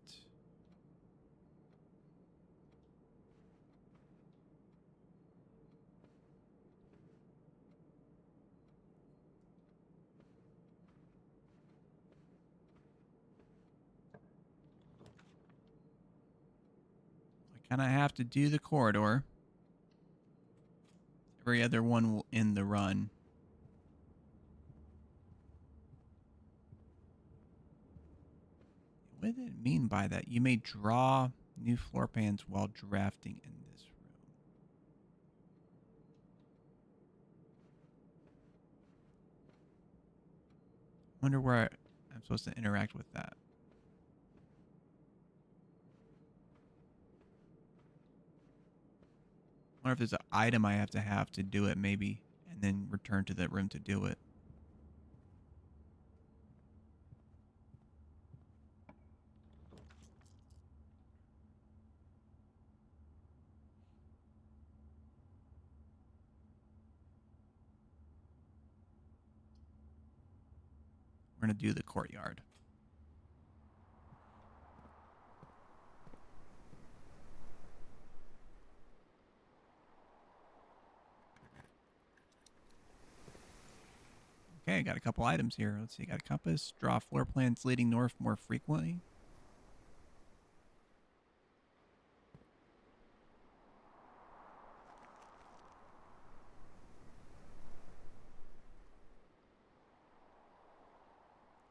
I kind of have to do the corridor. Every other one will end the run. What did it mean by that? You may draw new floor plans while drafting in this room. Wonder where I'm supposed to interact with that. Wonder if there's an item I have to do it, maybe, and then return to that room to do it. We're going to do the courtyard. Okay, got a couple items here. Let's see, got a compass. Draw floor plans leading north more frequently.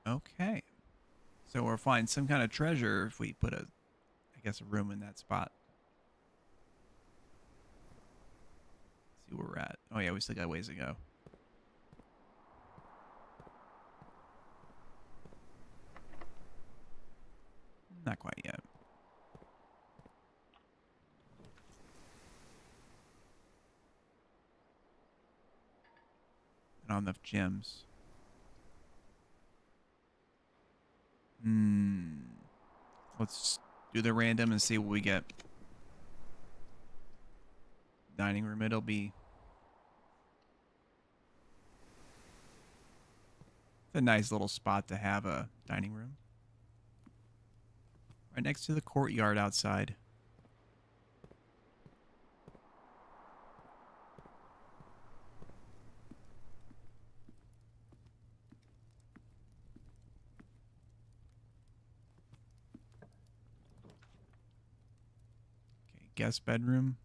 Okay. So we'll find some kind of treasure if we put a room in that spot. See where we're at. Oh yeah, we still got ways to go. Not quite yet. Not enough gems. Let's do the random and see what we get. Dining room, it'll be... It's a nice little spot to have a dining room. Right next to the courtyard outside. Okay, guest bedroom.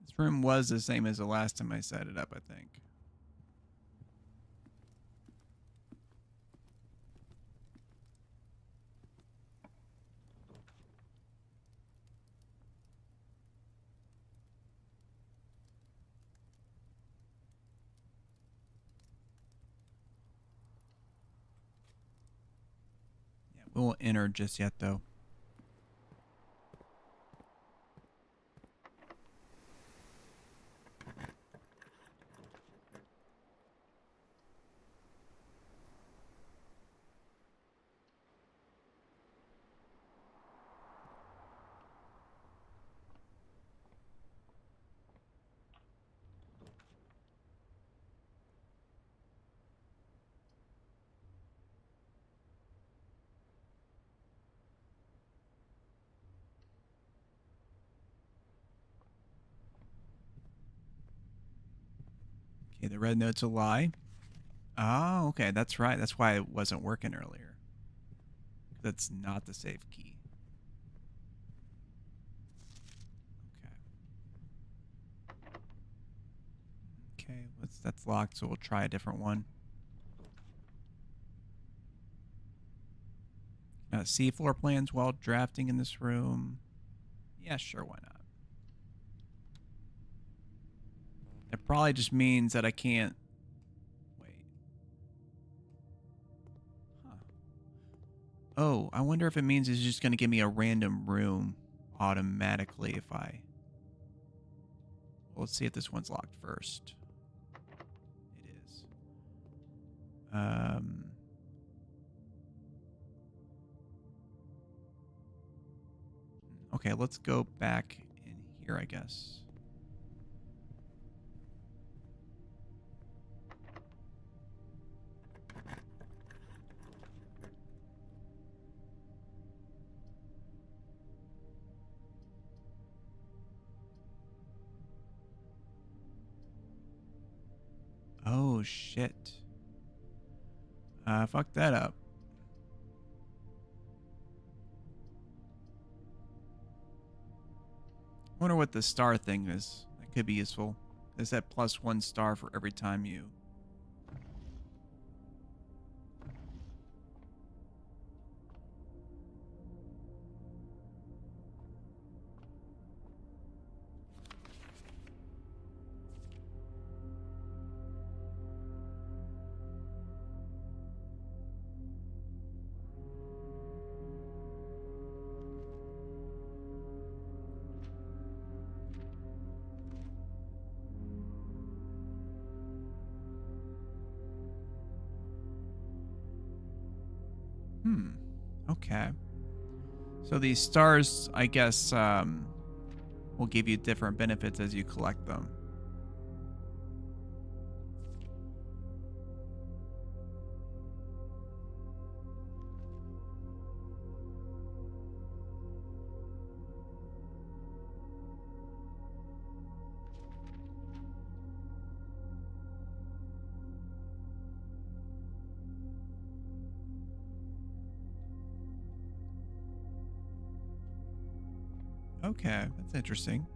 This room was the same as the last time I set it up, I think. Yeah, we won't enter just yet, though. Okay, the red note's a lie. Oh, okay, that's right. That's why it wasn't working earlier. That's not the safe key. Okay. Okay, that's locked, so we'll try a different one. See floor plans while drafting in this room. Yeah, sure, why not? It probably just means that I can't... Wait. Huh. Oh, I wonder if it means it's just going to give me a random room automatically if I... Well, let's see if this one's locked first. It is. Okay, let's go back in here, I guess. Oh, shit. Fuck that up. Wonder what the star thing is. That could be useful. Is that +1 star for every time you... Okay. So these stars, I guess, will give you different benefits as you collect them. Okay, that's interesting.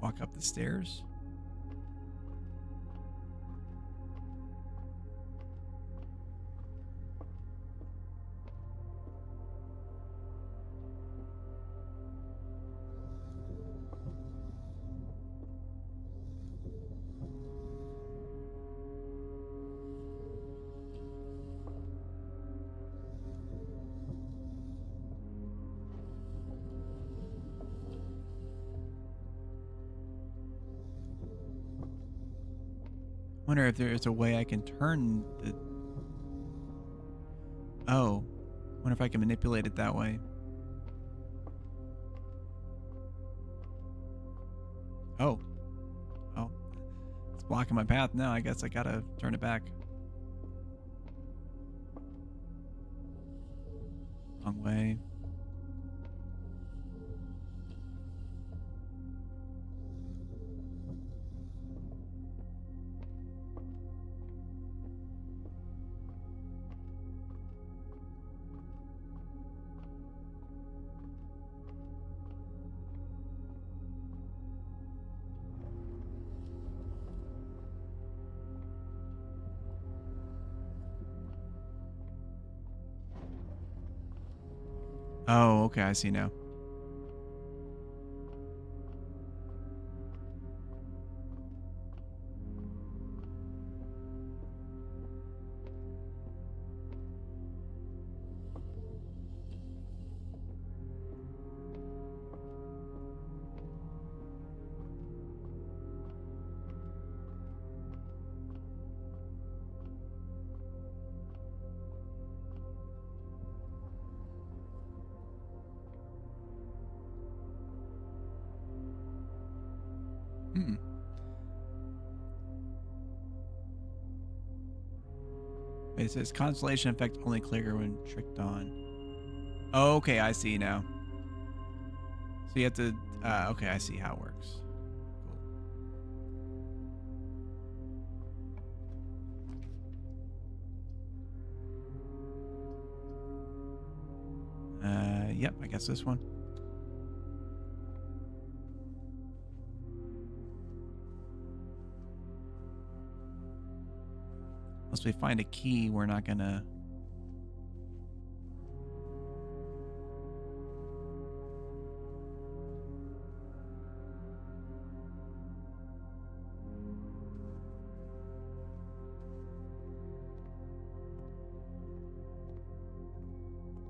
Walk up the stairs. Wonder if there's a way I can turn the... Oh. Wonder if I can manipulate it that way. Oh. Oh. It's blocking my path now. I guess I gotta turn it back. Wrong way. Oh, okay, I see now. It says constellation effect only clear when tricked on. Oh, okay, I see now. So you have to... okay, I see how it works. Cool. Yep, I guess this one. Unless we find a key, we're not gonna...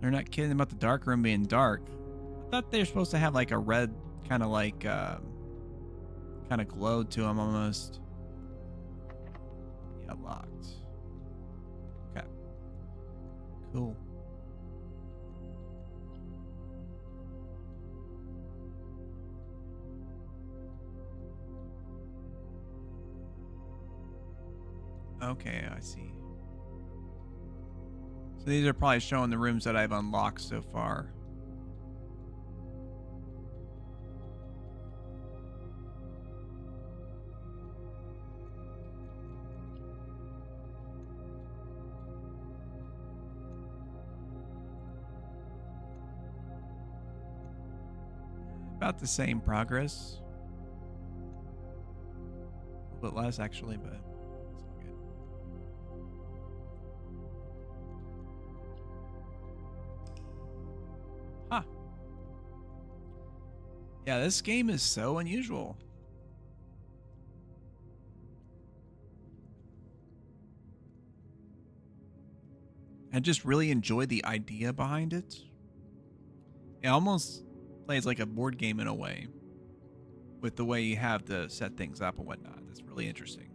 They're not kidding about the dark room being dark. I thought they were supposed to have like a red kind of like kind of glow to them almost. Yeah, locked. Okay. Cool. Okay, I see. So these are probably showing the rooms that I've unlocked so far. About the same progress. A little bit less actually, but it's all good. Huh. Yeah, this game is so unusual. I just really enjoy the idea behind it. It almost plays like a board game in a way, with the way you have to set things up and whatnot. That's really interesting.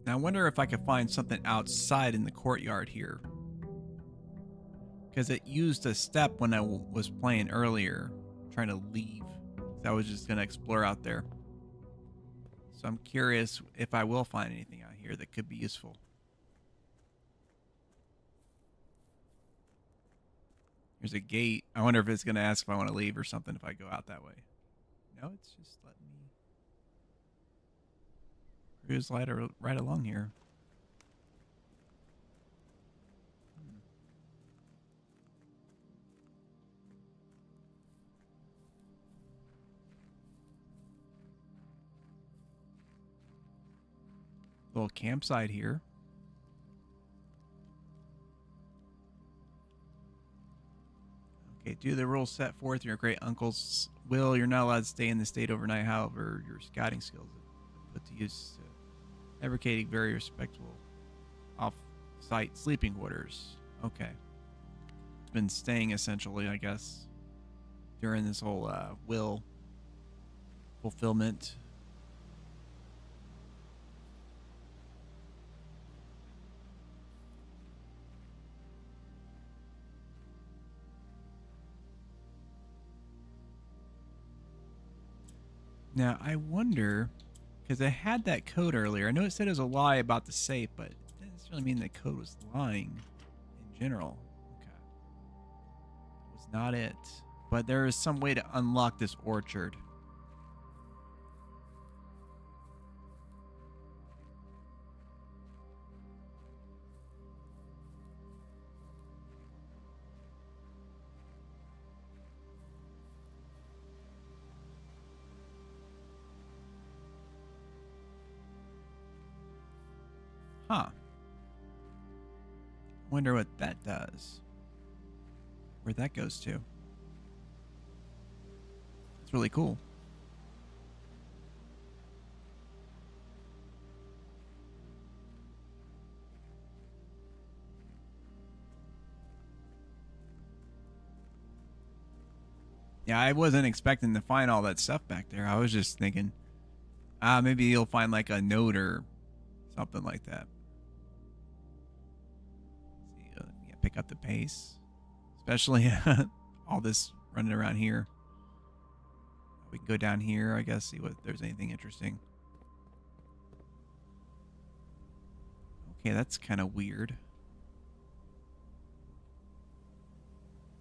Now I wonder if I could find something outside in the courtyard here, because it used a step when I was playing earlier, trying to leave. I was just gonna explore out there. So I'm curious if I will find anything out here that could be useful. There's a gate. I wonder if it's going to ask if I want to leave or something if I go out that way. No, it's just letting me cruise right along here. Little campsite here. Okay, due to the rules set forth in your great uncle's will, you're not allowed to stay in the state overnight. However, your scouting skills are put to use fabricating very respectable off-site sleeping quarters. Okay. Been staying essentially, I guess, during this whole will fulfillment. Now, I wonder, because I had that code earlier. I know it said it was a lie about the safe, but it didn't necessarily mean the code was lying in general. Okay. That was not it. But there is some way to unlock this orchard. Huh. Wonder what that does. Where that goes to. It's really cool. Yeah, I wasn't expecting to find all that stuff back there. I was just thinking, maybe you'll find like a note or something like that. See, yeah, pick up the pace, especially all this running around here. We can go down here, I guess, see if there's anything interesting. Okay, that's kind of weird.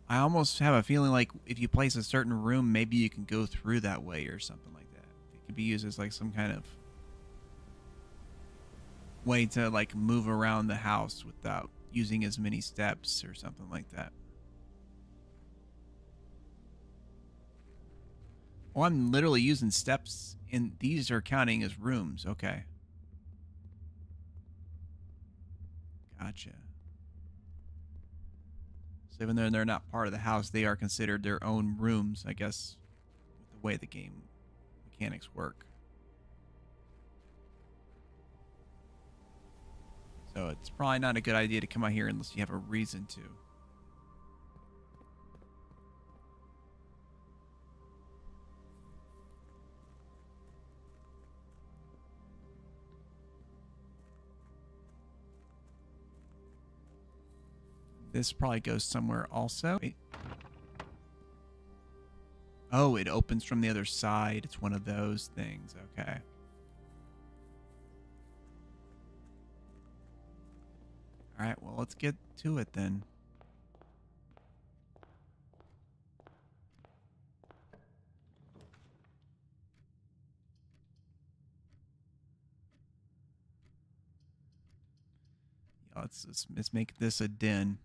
I almost have a feeling like if you place a certain room, maybe you can go through that way or something like that. could be used as like some kind of way to like move around the house without using as many steps or something like that. Oh, I'm literally using steps, and these are counting as rooms. Okay. Gotcha. So even though they're not part of the house, they are considered their own rooms, I guess, with the way the game mechanics work. So it's probably not a good idea to come out here unless you have a reason to. This probably goes somewhere also. Wait. Oh, it opens from the other side. It's one of those things. Okay. All right, well, let's get to it then. Yeah, let's make this a den.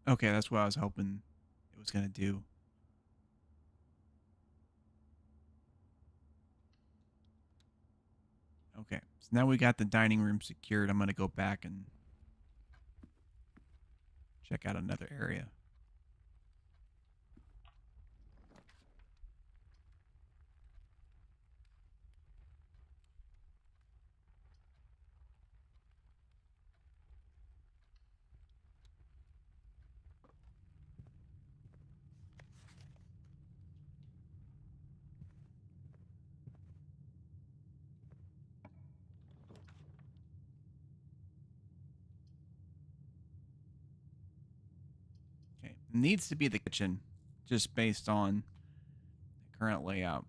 Okay, that's what I was hoping it was going to do. Okay, so now we got the dining room secured. I'm going to go back and check out another area. Okay, needs to be the kitchen, just based on the current layout.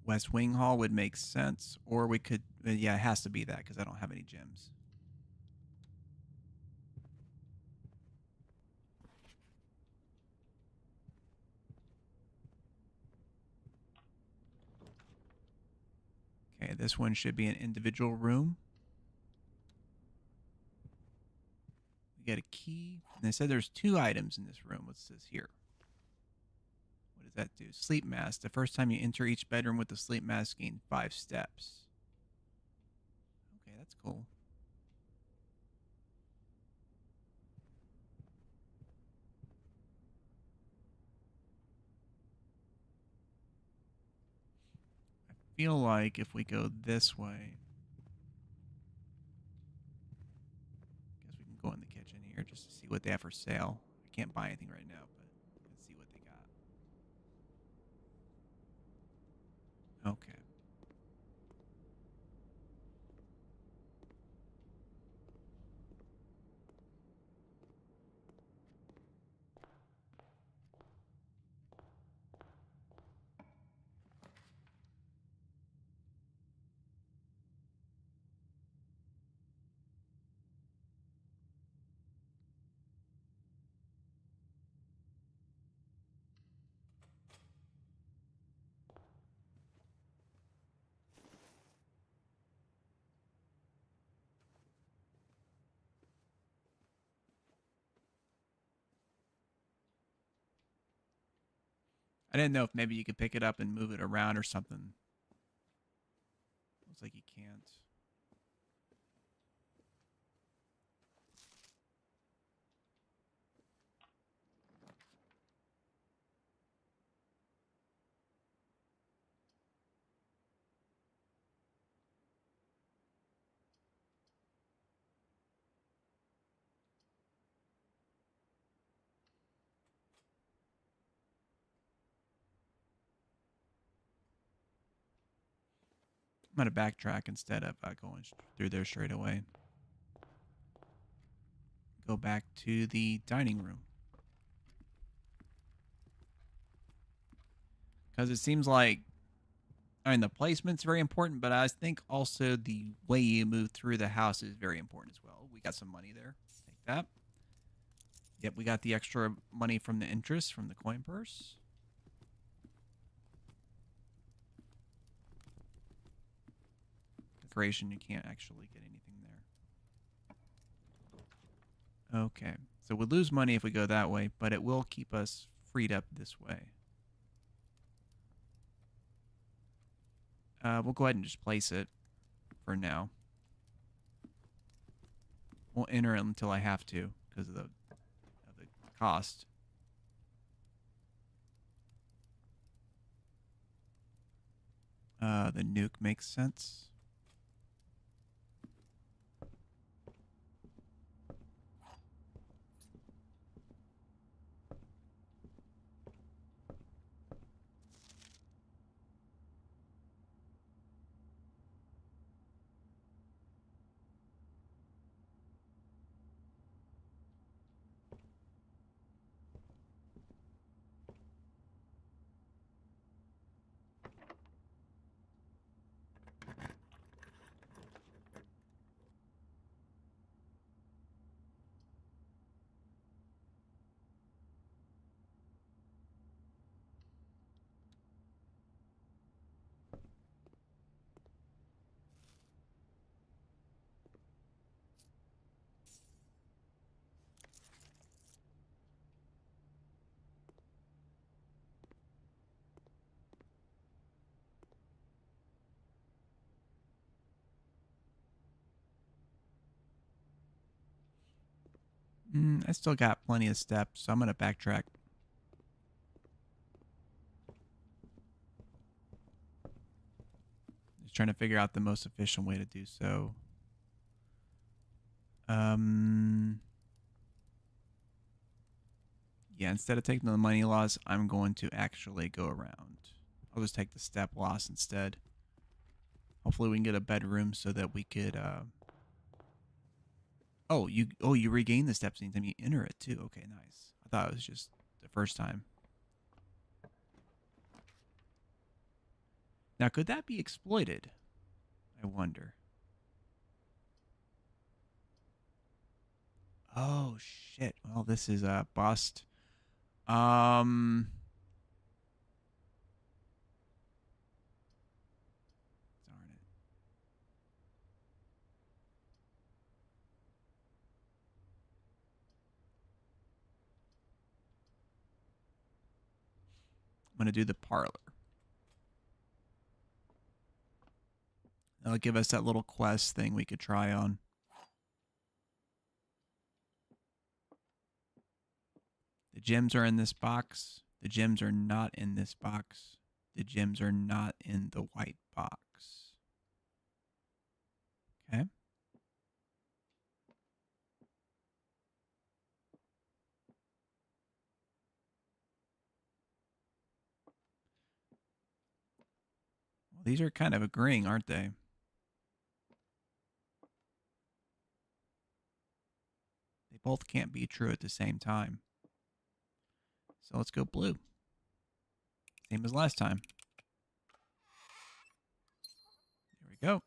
West Wing Hall would make sense, or we could, yeah, it has to be that because I don't have any gems. Okay, this one should be an individual room. We get a key, and they said there's 2 items in this room. What's this here? What does that do? Sleep mask. The first time you enter each bedroom with the sleep mask, gain 5 steps. Okay, that's cool. I feel like if we go this way, I guess we can go in the kitchen here just to see what they have for sale. I can't buy anything right now, but let's see what they got. Okay. I didn't know if maybe you could pick it up and move it around or something. Looks like you can't. I'm going to backtrack instead of going through there straight away. Go back to the dining room. Because it seems like, I mean, the placement's very important, but I think also the way you move through the house is very important as well. We got some money there. Take that. Yep, we got the extra money from the interest from the coin purse. Decoration, you can't actually get anything there. Okay, so we'll lose money if we go that way, but it will keep us freed up this way. We'll go ahead and just place it for now. Won't enter it until I have to because of the cost. The nuke makes sense. I still got plenty of steps, so I'm going to backtrack. Just trying to figure out the most efficient way to do so. Yeah, instead of taking the money loss, I'm going to actually go around. I'll just take the step loss instead. Hopefully we can get a bedroom so that we could Oh, you regain the steps anytime you enter it too. Okay, nice. I thought it was just the first time. Now, could that be exploited? I wonder. Oh shit. Well, this is a bust. Darn it. I'm gonna do the parlor. That'll give us that little quest thing we could try on. The gems are in this box. The gems are not in this box. The gems are not in the white box. Okay. Well, these are kind of agreeing, aren't they? They both can't be true at the same time. So let's go blue. Same as last time. There we go.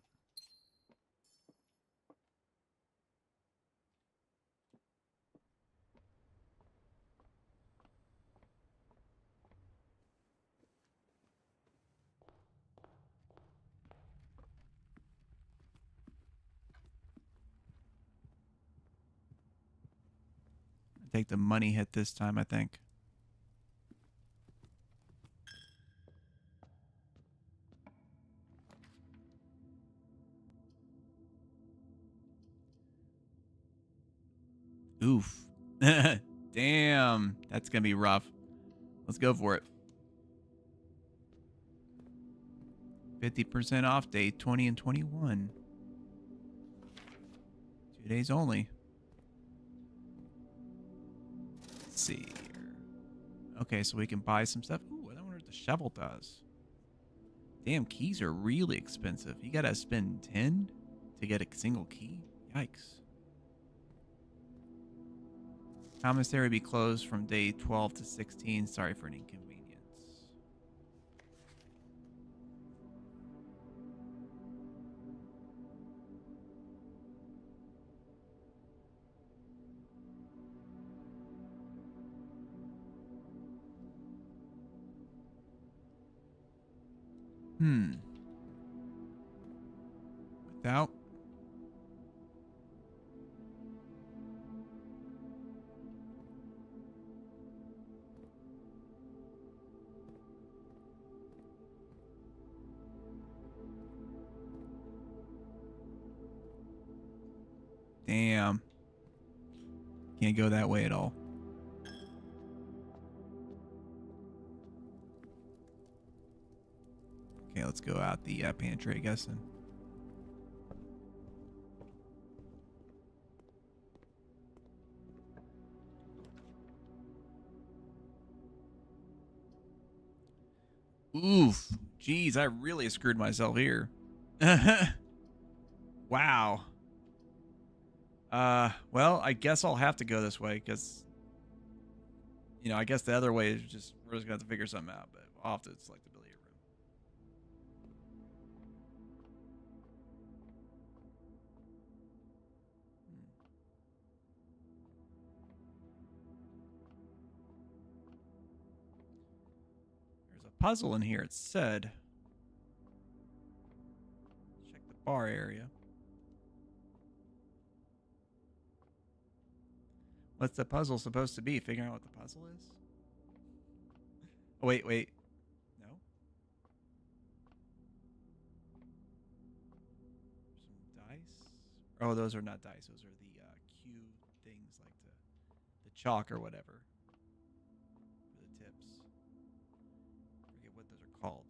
Take the money hit this time, I think. Oof. Damn. That's going to be rough. Let's go for it. 50% off day 20 and 21. 2 days only. Let's see here. Okay, so we can buy some stuff. Ooh, I wonder what the shovel does. Damn, keys are really expensive. You gotta spend 10 to get a single key? Yikes. Commissary be closed from day 12 to 16. Sorry for an inconvenience. Without. Damn. Can't go that way at all. Okay, let's go out the pantry, I guess. Then. Oof. Jeez, I really screwed myself here. Wow. Well, I guess I'll have to go this way because, you know, I guess the other way is just, we're just going to have to figure something out, but I'll have to select the billiard room. There's a puzzle in here. It said, check the bar area. What's the puzzle supposed to be? Figuring out what the puzzle is? Oh, wait. No? Some dice? Oh, those are not dice. Those are the cue things like the chalk or whatever. The tips. Forget what those are called.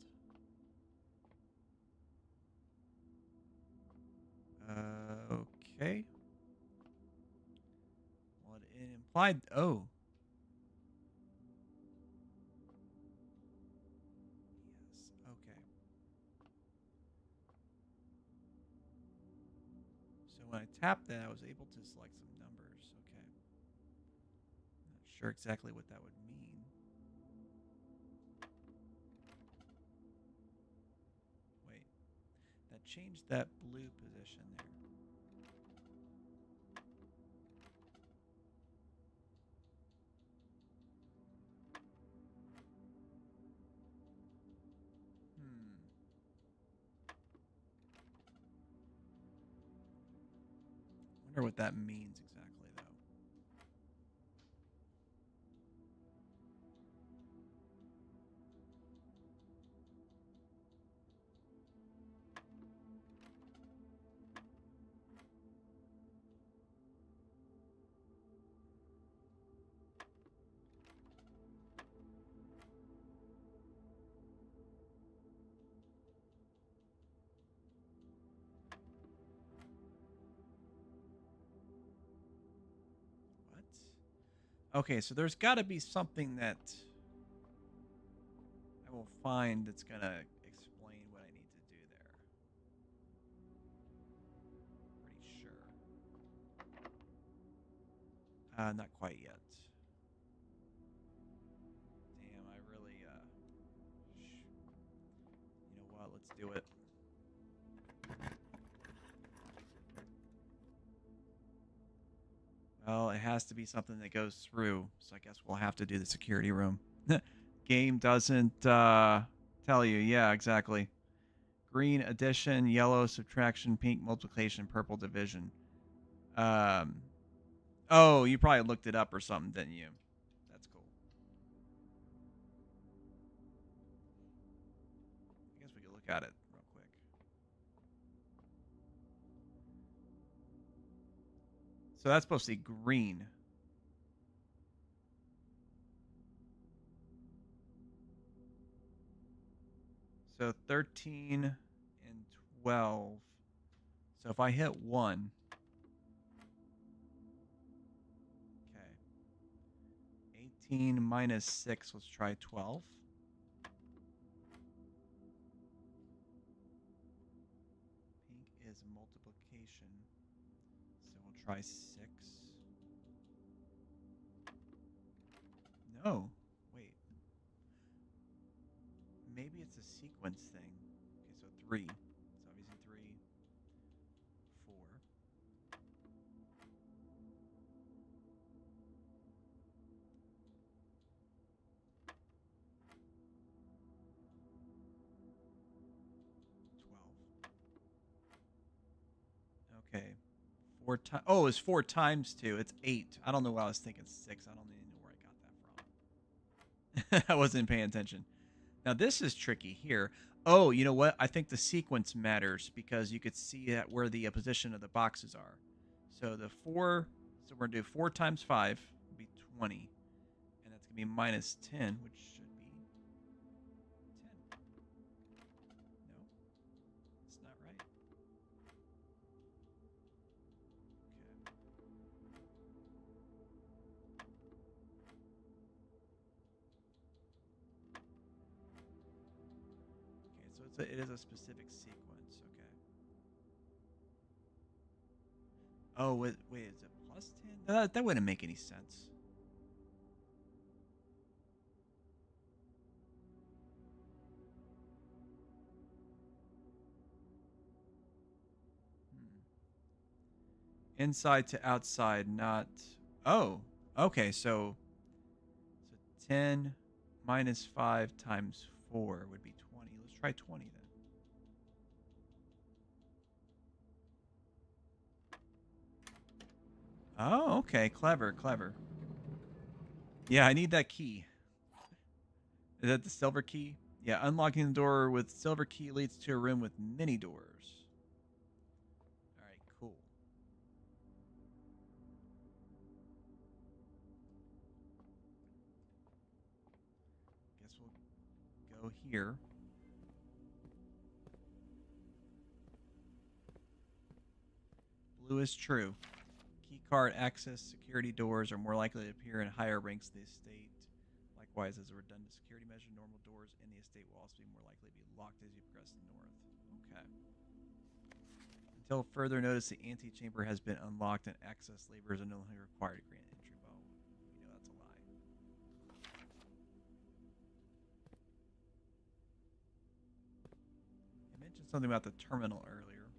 Okay. Well, it implied. Oh. Yes. Okay. So when I tapped that, I was able to select some numbers. Okay. Not sure exactly what that would mean. Wait. That changed that blue position there. Wonder what that means exactly, though. What? Okay, so there's got to be something that I will find that's going to explain what I need to do there. Pretty sure. Not quite yet. Damn, I really, you know what? Let's do it. Well, it has to be something that goes through, so I guess we'll have to do the security room. Game doesn't tell you. Yeah, exactly. Green addition, yellow subtraction, pink multiplication, purple division. Oh, you probably looked it up or something, didn't you? That's cool. I guess we could look at it real quick. So that's supposed to be green. So 13 and 12. So if I hit 1. Okay. 18 minus 6. Let's try 12. try 6. No. Wait. Maybe it's a sequence thing. Okay, so 3. It's obviously 3, 4. Okay. 4 times. Oh, it's 4 times 2. It's 8. I don't know why I was thinking 6. I don't even know where I got that from. I wasn't paying attention. Now, this is tricky here. Oh, you know what? I think the sequence matters because you could see that where the position of the boxes are. So the 4, so we're going to do 4 times 5 would be 20. And that's going to be minus 10, which should be 10. No, it's not right. Okay, so it is a specific sequence. Okay. Oh, wait, is it plus 10? That wouldn't make any sense. Inside to outside, not... Oh, okay, so 10 minus 5 times 4 would be 20. Let's try 20 then. Oh, okay, clever, clever. Yeah, I need that key. Is that the silver key? Yeah, unlocking the door with silver key leads to a room with many doors. All right, cool. Guess we'll go here. Blue is true. Key card access security doors are more likely to appear in higher ranks of the estate. Likewise, as a redundant security measure, normal doors in the estate will also be more likely to be locked as you progress north. Okay. Until further notice, the antechamber has been unlocked and access levers are no longer required to grant entry. Well, we know that's a lie. I mentioned something about the terminal earlier.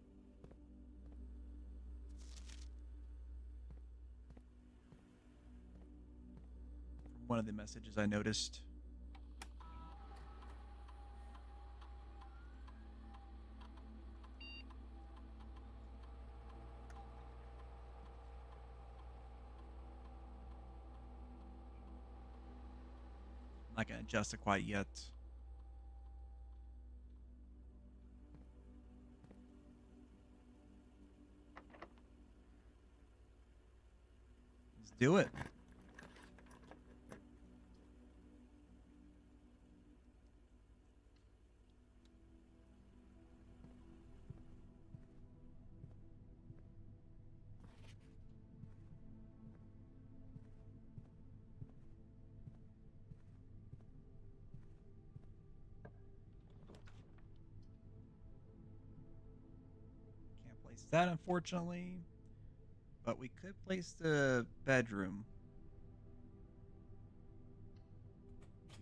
From one of the messages I noticed. I'm not going to adjust it quite yet. Let's do it. Can't place that, unfortunately. But we could place the bedroom.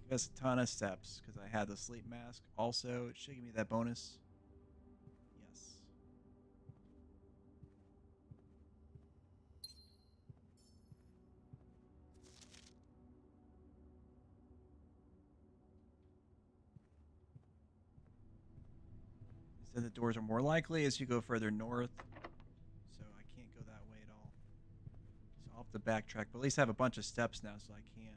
That's a ton of steps because I had the sleep mask. Also, it should give me that bonus. Yes. It said the doors are more likely as you go further north. So I can't go that way at all. So I'll have to backtrack. But at least I have a bunch of steps now so I can.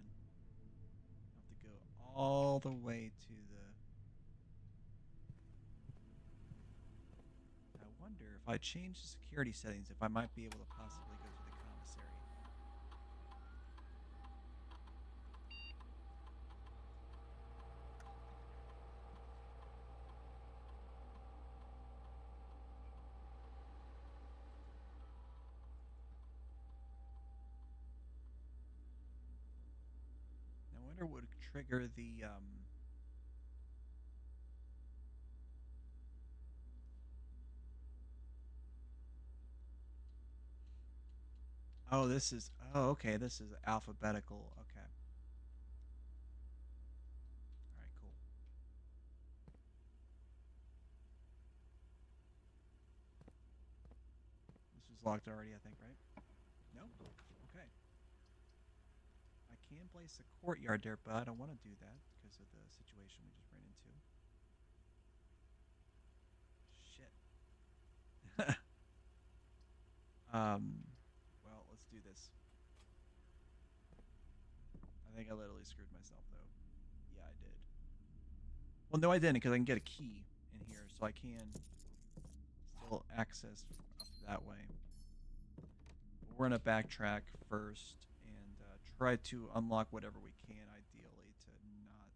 I'll have to go all the way to the... I wonder if I change the security settings, if I might be able to possibly go to the commissary. I wonder what would trigger the Oh, this is. Oh, okay. This is alphabetical. Okay. All right. Cool. This was locked already, I think, right? No. Okay. I can place a courtyard there, but I don't want to do that because of the situation we just ran into. Shit. um. Well, let's do this. I think I literally screwed myself though. Yeah, I did. Well, no, I didn't because I can get a key in here, so I can still access up that way. But we're gonna backtrack first and try to unlock whatever we can, ideally, to not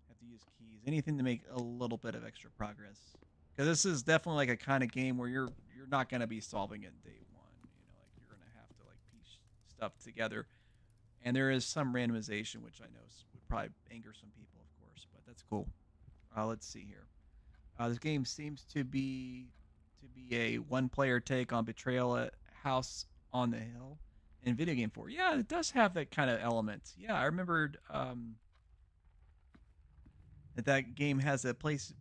have to use keys. Anything to make a little bit of extra progress. Because this is definitely like a kind of game where you're not gonna be solving it day one. You know, like you're gonna have to like piece stuff together. And there is some randomization, which I know would probably anger some people, of course, but that's cool. Let's see here. This game seems to be a one-player take on Betrayal at House on the Hill in video game form. Yeah, it does have that kind of element. Yeah, I remembered that game has a pieces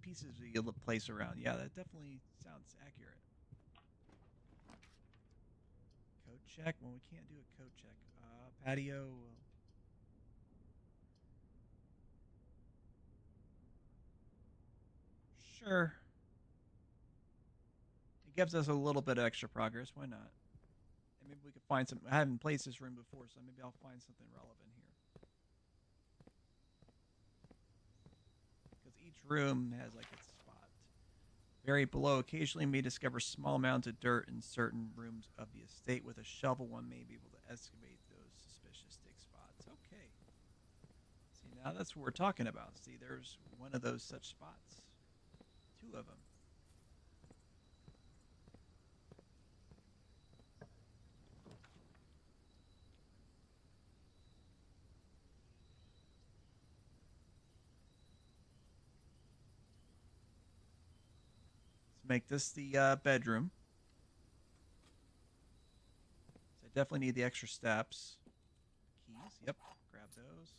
you place around. Yeah, that definitely sounds accurate. Code check. Well, we can't do a code check. Patio. Sure. It gives us a little bit of extra progress. Why not? And maybe we could find some. I haven't played this room before, so maybe I'll find something relevant here. Because each room has like its spot. Buried below, occasionally may discover small amounts of dirt in certain rooms of the estate. With a shovel, one may be able to excavate those suspicious dig spots. Okay. See, now that's what we're talking about. See, there's one of those such spots. Two of them. Let's make this the bedroom. So I definitely need the extra steps. Keys. Yep. Grab those.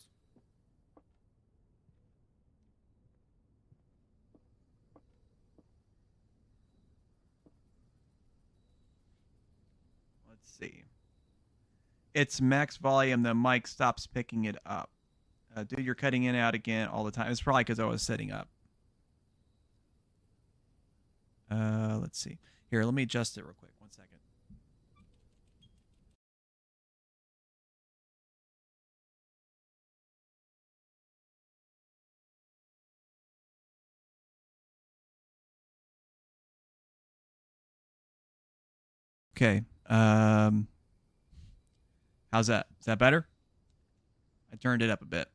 Let's see. It's max volume. The mic stops picking it up. Dude, you're cutting in and out again all the time. It's probably because I was setting up. Let's see. Here, let me adjust it real quick. 1 second. Okay. How's that? Is that better? I turned it up a bit.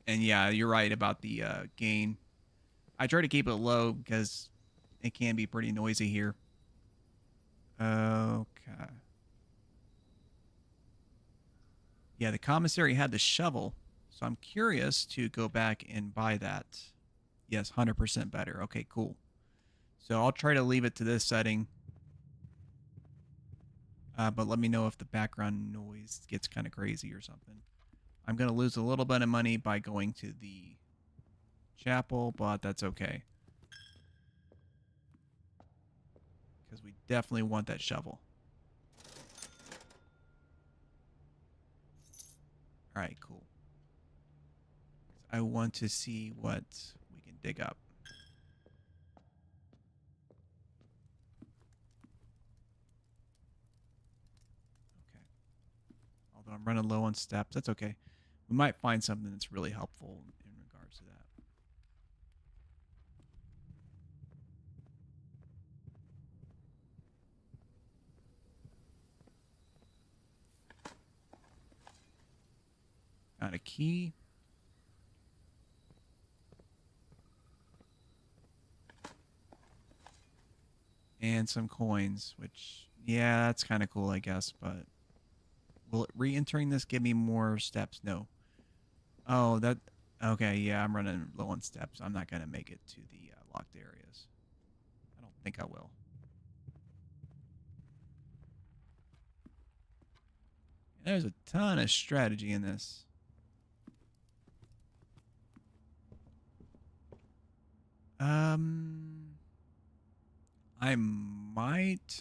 And yeah, you're right about the gain. I try to keep it low because it can be pretty noisy here. Okay. Yeah, the commissary had the shovel, so I'm curious to go back and buy that. Yes, 100% better. Okay, cool. So I'll try to leave it to this setting. But let me know if the background noise gets kind of crazy or something. I'm going to lose a little bit of money by going to the chapel, but that's okay. Because we definitely want that shovel. All right, cool. I want to see what we can dig up. Okay. Although I'm running low on steps, that's okay. We might find something that's really helpful in regards to that. Got a key. And some coins, which, yeah, that's kind of cool, I guess, but will it re-entering this give me more steps? No. Oh, that, okay, yeah, I'm running low on steps. I'm not going to make it to the locked areas. think I will. There's a ton of strategy in this.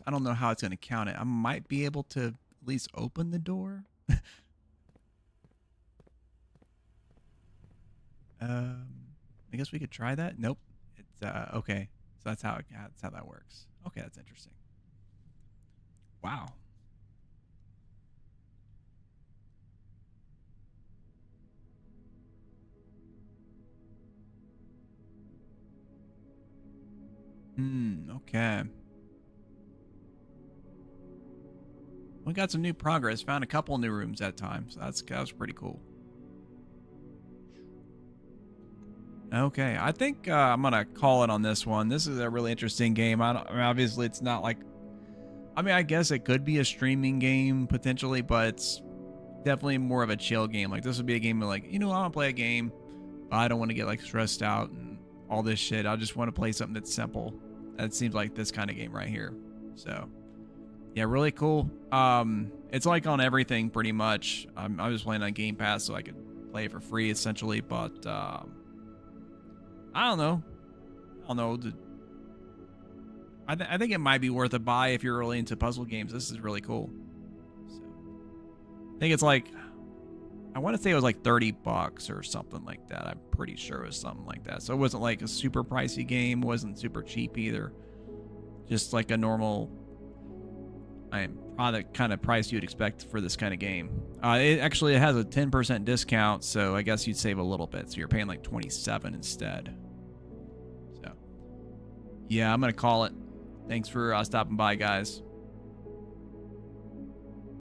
I don't know how it's going to count it. I might be able to at least open the door. I guess we could try that. Nope. It's okay. So that's how that works. Okay, that's interesting. Wow. Okay. We got some new progress. Found a couple new rooms that time, so that was pretty cool. Okay, I think I'm gonna call it on this one. This is a really interesting game. I mean, obviously, it's not like. I mean, I guess it could be a streaming game potentially, but it's definitely more of a chill game. Like this would be a game of like, I want to play a game, but I don't want to get like stressed out and all this shit. I just want to play something that's simple. That seems like this kind of game right here. So, yeah, really cool. It's like on everything pretty much. I was playing on Game Pass so I could play it for free essentially, but I don't know. I think it might be worth a buy if you're really into puzzle games. This is really cool. So, I think it's like, I want to say it was like $30 or something like that. I'm pretty sure it was something like that. So it wasn't like a super pricey game. It wasn't super cheap either. Just like a normal, product kind of price you'd expect for this kind of game. It has a 10% discount, so I guess you'd save a little bit. So you're paying like $27 instead. So, yeah, I'm gonna call it. Thanks for stopping by, guys.